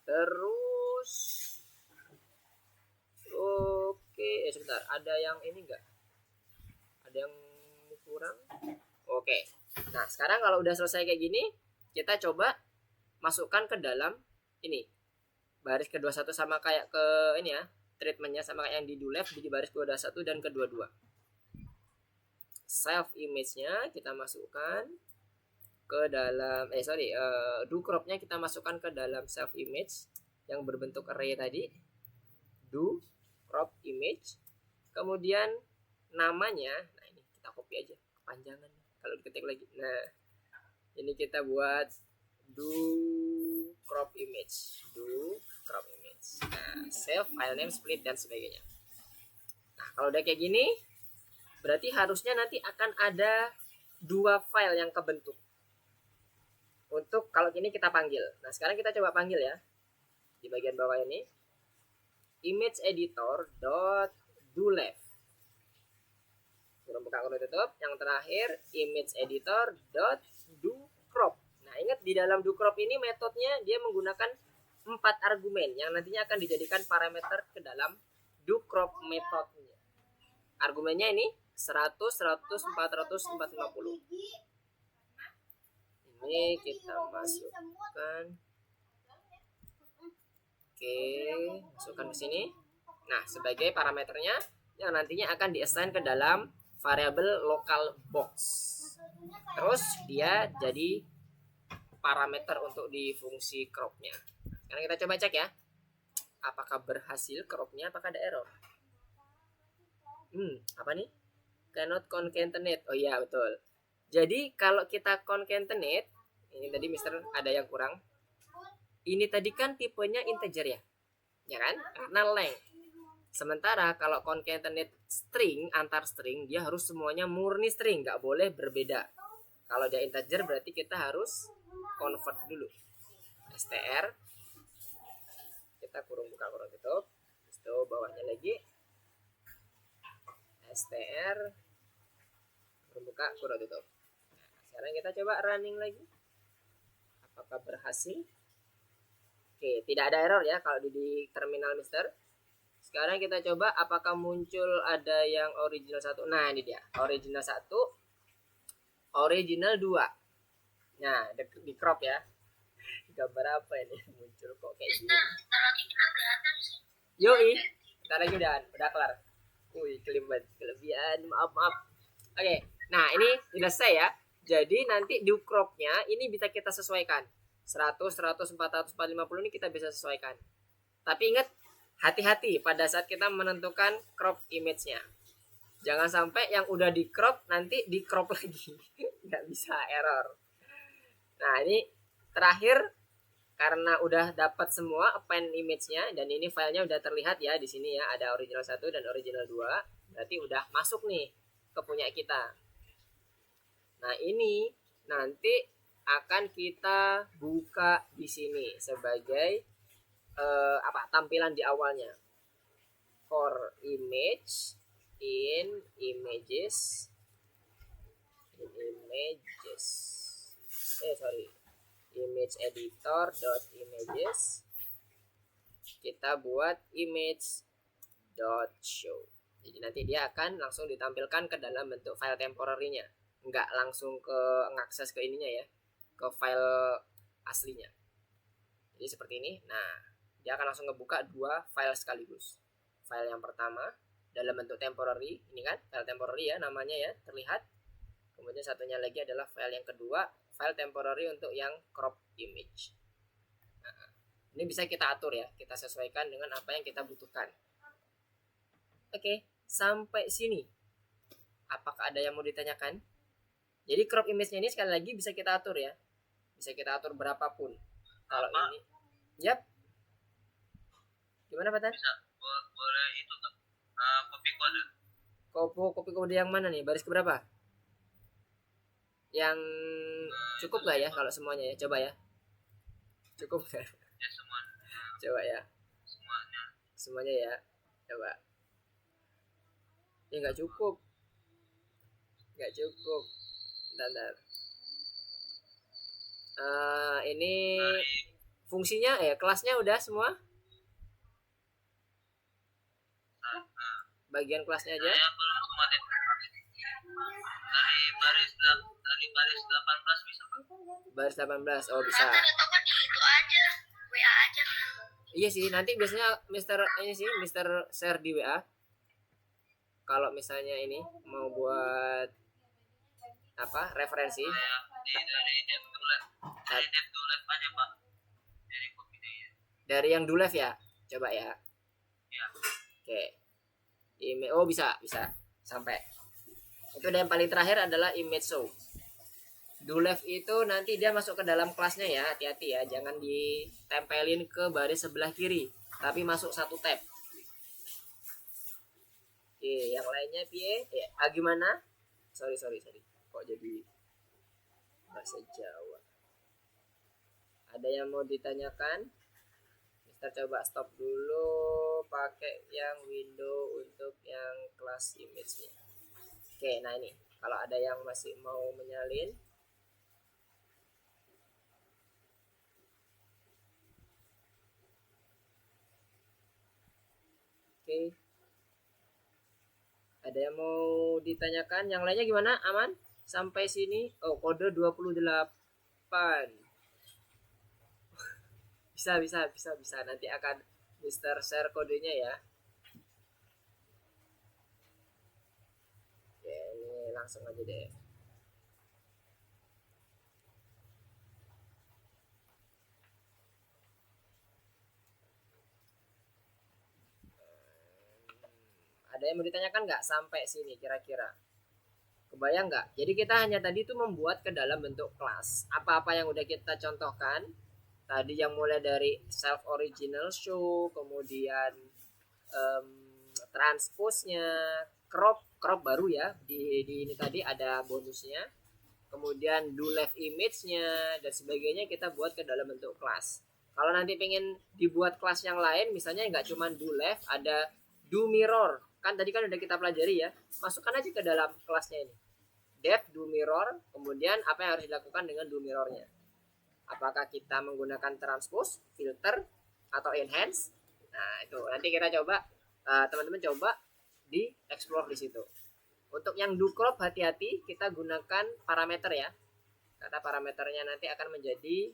Terus, oke, sebentar, ada yang ini enggak? Ada yang kurang? Oke. Nah, sekarang kalau udah selesai kayak gini, kita coba masukkan ke dalam ini. Baris ke-21 sama kayak ke ini ya, treatmentnya sama kayak yang di do left, di baris ke-21 dan ke-22. Self image-nya kita masukkan ke dalam do crop-nya kita masukkan ke dalam self image yang berbentuk array tadi. Do crop image. Kemudian namanya, nah ini kita copy aja, kepanjangan kalau diketik lagi. Nah, ini kita buat do crop image. Nah, save, file name, split dan sebagainya. Nah, kalau udah kayak gini, berarti harusnya nanti akan ada dua file yang kebentuk. Untuk kalau gini kita panggil. Nah, sekarang kita coba panggil ya. Di bagian bawah ini image editor dot do left. Kurung buka kurung tutup. Yang terakhir image editor dot do crop. Nah, ingat di dalam do crop ini metodenya dia menggunakan 4 argumen yang nantinya akan dijadikan parameter ke dalam do crop metodenya. Argumennya ini 100, 100, 400, 450. Ini kita masukkan. Oke, masukkan ke sini. Nah, sebagai parameternya yang nantinya akan di-assign ke dalam variabel local box. Terus dia jadi parameter untuk di fungsi cropnya. Sekarang kita coba cek ya, apakah berhasil cropnya, apakah ada error. Apa nih? Cannot concatenate. Oh iya, betul. Jadi kalau kita concatenate, ini tadi Mister ada yang kurang. Ini tadi kan tipenya integer ya, ya kan? Karena length. Sementara kalau concatenate string antar string, dia harus semuanya murni string, nggak boleh berbeda. Kalau dia integer berarti kita harus convert dulu. str, kita kurung buka kurung tutup, itu bawahnya lagi str kurung buka kurung tutup. Nah, sekarang kita coba running lagi, apakah berhasil? Oke, tidak ada error ya kalau di terminal Mister. Sekarang kita coba apakah muncul ada yang original 1. Nah, ini dia. Original 1, original 2. Nah, di crop ya. Gambar apa ini muncul kok kayak gini? Ntar lagi kita kelihatan sih. Yoi, ntar lagi udah kelar. Wih, kelebihan, maaf. Oke, nah ini udah selesai ya. Jadi nanti di cropnya ini bisa kita sesuaikan. 100, 100, 400, 450 ini kita bisa sesuaikan. Tapi ingat, hati-hati pada saat kita menentukan crop image-nya. Jangan sampai yang udah di crop nanti di crop lagi. Nggak bisa, error. Nah, ini terakhir karena udah dapat semua append image-nya dan ini filenya udah terlihat ya di sini ya, ada original 1 dan original 2. Berarti udah masuk nih ke punya kita. Nah, ini nanti akan kita buka di sini sebagai tampilan di awalnya. For image in images image editor dot images, kita buat image dot show. Jadi nanti dia akan langsung ditampilkan ke dalam bentuk file temporary-nya, nggak langsung ke ngakses ke ininya ya, ke file aslinya. Jadi seperti ini. Nah, dia akan langsung ngebuka dua file sekaligus. File yang pertama dalam bentuk temporary, ini kan file temporary ya namanya ya, terlihat. Kemudian satunya lagi adalah file yang kedua, file temporary untuk yang crop image. Nah, ini bisa kita atur ya, kita sesuaikan dengan apa yang kita butuhkan. Oke, sampai sini. Apakah ada yang mau ditanyakan? Jadi crop image-nya ini sekali lagi bisa kita atur ya. Bisa kita atur berapapun. Kalau Apa? ini, yap. Gimana Patan? Bisa boleh itu nggak? Copy kode. Kopi kode yang mana nih? Baris keberapa? Yang cukup nggak ya kalau semuanya ya? Coba ya. Cukup nggak? Ya semuanya. Coba ya. Semuanya. Semuanya ya. Coba. Ya nggak cukup. Nggak cukup. Bentar. Ini Dari fungsinya kelasnya udah semua? Bagian kelasnya aja. saya belum semua deh. Dari baris 18 bisa Pak. Baris 18. Oh, bisa. Nanti ada token di itu aja, WA aja. Iya sih, nanti biasanya Mister share di WA. Kalau misalnya ini mau buat apa? Referensi. Saya dari dev to lab. Dari dev to lab aja Pak. Dari copy-nya ya. Dari yang Dulev ya. Coba ya. Ya. Oke. Email bisa sampai. Itu dan yang paling terakhir adalah image show. Dulev itu nanti dia masuk ke dalam kelasnya ya, hati-hati ya, jangan ditempelin ke baris sebelah kiri, tapi masuk satu tab. Oke, yang lainnya pie, gimana? Sorry. Kok jadi bahasa Jawa? Ada yang mau ditanyakan? Mister coba stop dulu, pakai yang window untuk yang kelas image-nya. Oke, nah ini kalau ada yang masih mau menyalin, oke. Ada yang mau ditanyakan? Yang lainnya gimana? Aman? Sampai sini? Oh, kode 28. Bisa. Nanti akan Mister share kodenya ya. Oke, ini langsung aja deh. Ada yang mau ditanyakan nggak sampai sini kira-kira? Kebayang nggak? Jadi kita hanya tadi itu membuat ke dalam bentuk kelas. Apa-apa yang udah kita contohkan tadi, yang mulai dari self original show, kemudian transpose-nya, crop baru ya di ini tadi ada bonusnya, kemudian do left image-nya dan sebagainya kita buat ke dalam bentuk kelas. Kalau nanti pengen dibuat kelas yang lain, misalnya nggak cuma do left, ada do mirror, kan tadi kan udah kita pelajari ya, masukkan aja ke dalam kelasnya ini dev do mirror, kemudian apa yang harus dilakukan dengan do mirrornya, apakah kita menggunakan transpose, filter, atau enhance. Nah itu nanti kita coba, teman-teman coba di explore di situ. Untuk yang do crop hati-hati, kita gunakan parameter ya, karena parameternya nanti akan menjadi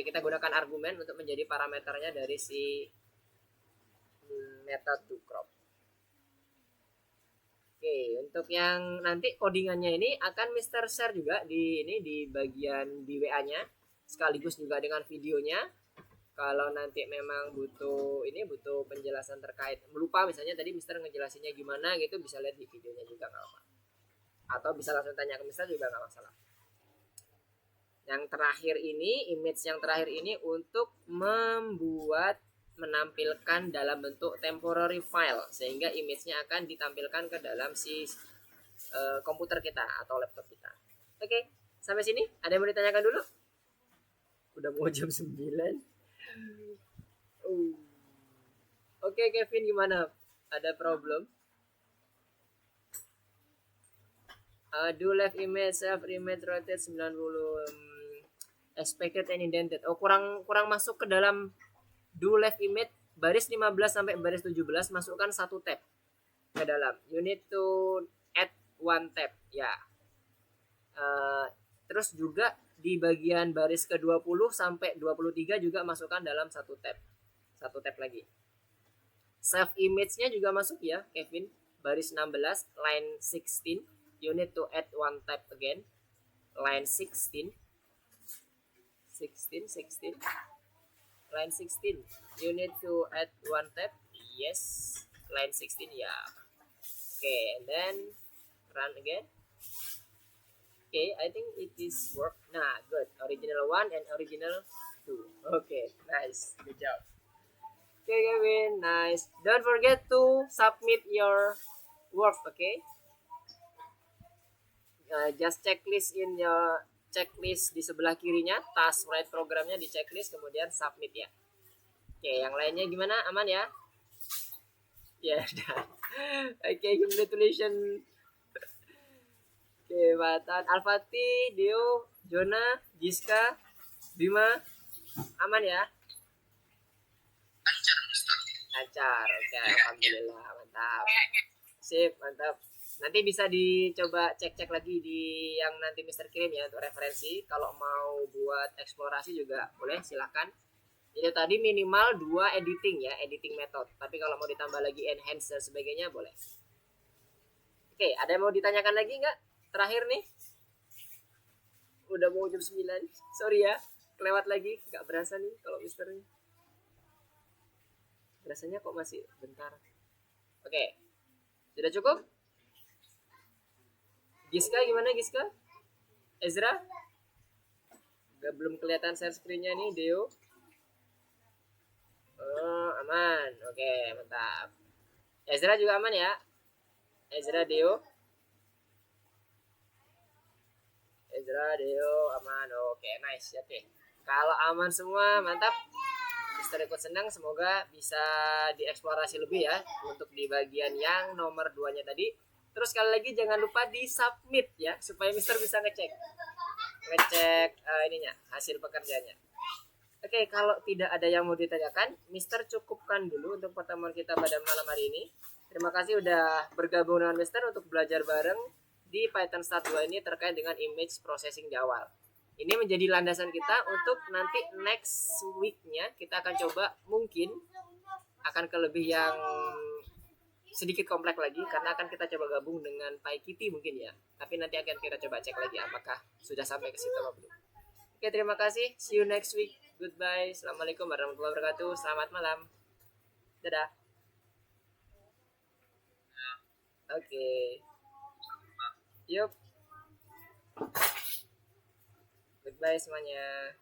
kita gunakan argumen untuk menjadi parameternya dari si method do crop. Oke, untuk yang nanti codingannya ini akan Mister share juga di bagian di WA-nya, sekaligus juga dengan videonya. Kalau nanti memang butuh penjelasan terkait melupa misalnya tadi Mister ngejelasinnya gimana gitu, bisa lihat di videonya juga nggak apa-apa. Atau bisa langsung tanya ke Mister juga nggak masalah. Yang terakhir ini, image yang terakhir ini untuk menampilkan dalam bentuk temporary file, sehingga image-nya akan ditampilkan ke dalam si komputer kita atau laptop kita. Oke, sampai sini ada yang mau ditanyakan dulu? Udah mau jam 9. Oke, Kevin gimana? Ada problem? Do left image, self image, rotate 90, expected and indented. Oh, kurang masuk ke dalam do left image baris 15 sampai baris 17, masukkan satu tab ke dalam. You need to add one tab ya. Terus juga di bagian baris ke-20 sampai 23 juga masukkan dalam satu tab lagi. Self image-nya juga masuk ya, Kevin. Baris 16 line 16, you need to add one tab again. Line 16 line 16, you need to add one tab. Yes, line 16 ya. Okay, and then run again. Okay, I think it is work. Nah, good. Original 1 and original 2. Okay, nice. Good job. Okay, Kevin, nice. Don't forget to submit your work, okay? Just checklist in your checklist di sebelah kirinya, task right programnya di checklist, kemudian submit ya. Oke, yang lainnya gimana? Aman ya? Ya, udah. Oke, congratulations. Oke, Batan, Alfati, Dio, Jona, Giska, Bima, aman ya? Lancar, Mister. Lancar, oke, alhamdulillah, mantap. Kayaknya. Sip, mantap. Nanti bisa dicoba cek-cek lagi di yang nanti Mister kirim ya untuk referensi. Kalau mau buat eksplorasi juga boleh, silahkan. Itu tadi minimal 2 editing ya, editing method. Tapi kalau mau ditambah lagi enhance dan sebagainya boleh. Oke, ada yang mau ditanyakan lagi nggak? Terakhir nih. Udah mau jam 9. Sorry ya, kelewat lagi. Nggak berasa nih kalau Misternya. Rasanya kok masih bentar. Oke, sudah cukup? Giska gimana Giska? Ezra? Belum kelihatan share screen-nya nih, Deo. Oh, aman. Oke, mantap. Ezra juga aman ya? Ezra, Deo. Ezra, Deo, aman. Oke, nice. Oke. Kalau aman semua, mantap. Mister ikut senang, semoga bisa dieksplorasi lebih ya untuk di bagian yang nomor 2-nya tadi. Terus sekali lagi jangan lupa di submit ya supaya Mister bisa ngecek ininya hasil pekerjaannya. Oke, kalau tidak ada yang mau ditanyakan, Mister cukupkan dulu untuk pertemuan kita pada malam hari ini. Terima kasih udah bergabung dengan Mister untuk belajar bareng di Python Start 2 ini terkait dengan image processing di awal. Ini menjadi landasan kita untuk nanti next week-nya kita akan coba mungkin akan ke lebih yang sedikit kompleks lagi karena akan kita coba gabung dengan PyKitty mungkin ya. Tapi nanti akan kita coba cek lagi apakah sudah sampai ke situ atau belum. Oke, terima kasih. See you next week. Goodbye. Assalamualaikum warahmatullahi wabarakatuh. Selamat malam. Dadah. Oke. Yup. Goodbye semuanya.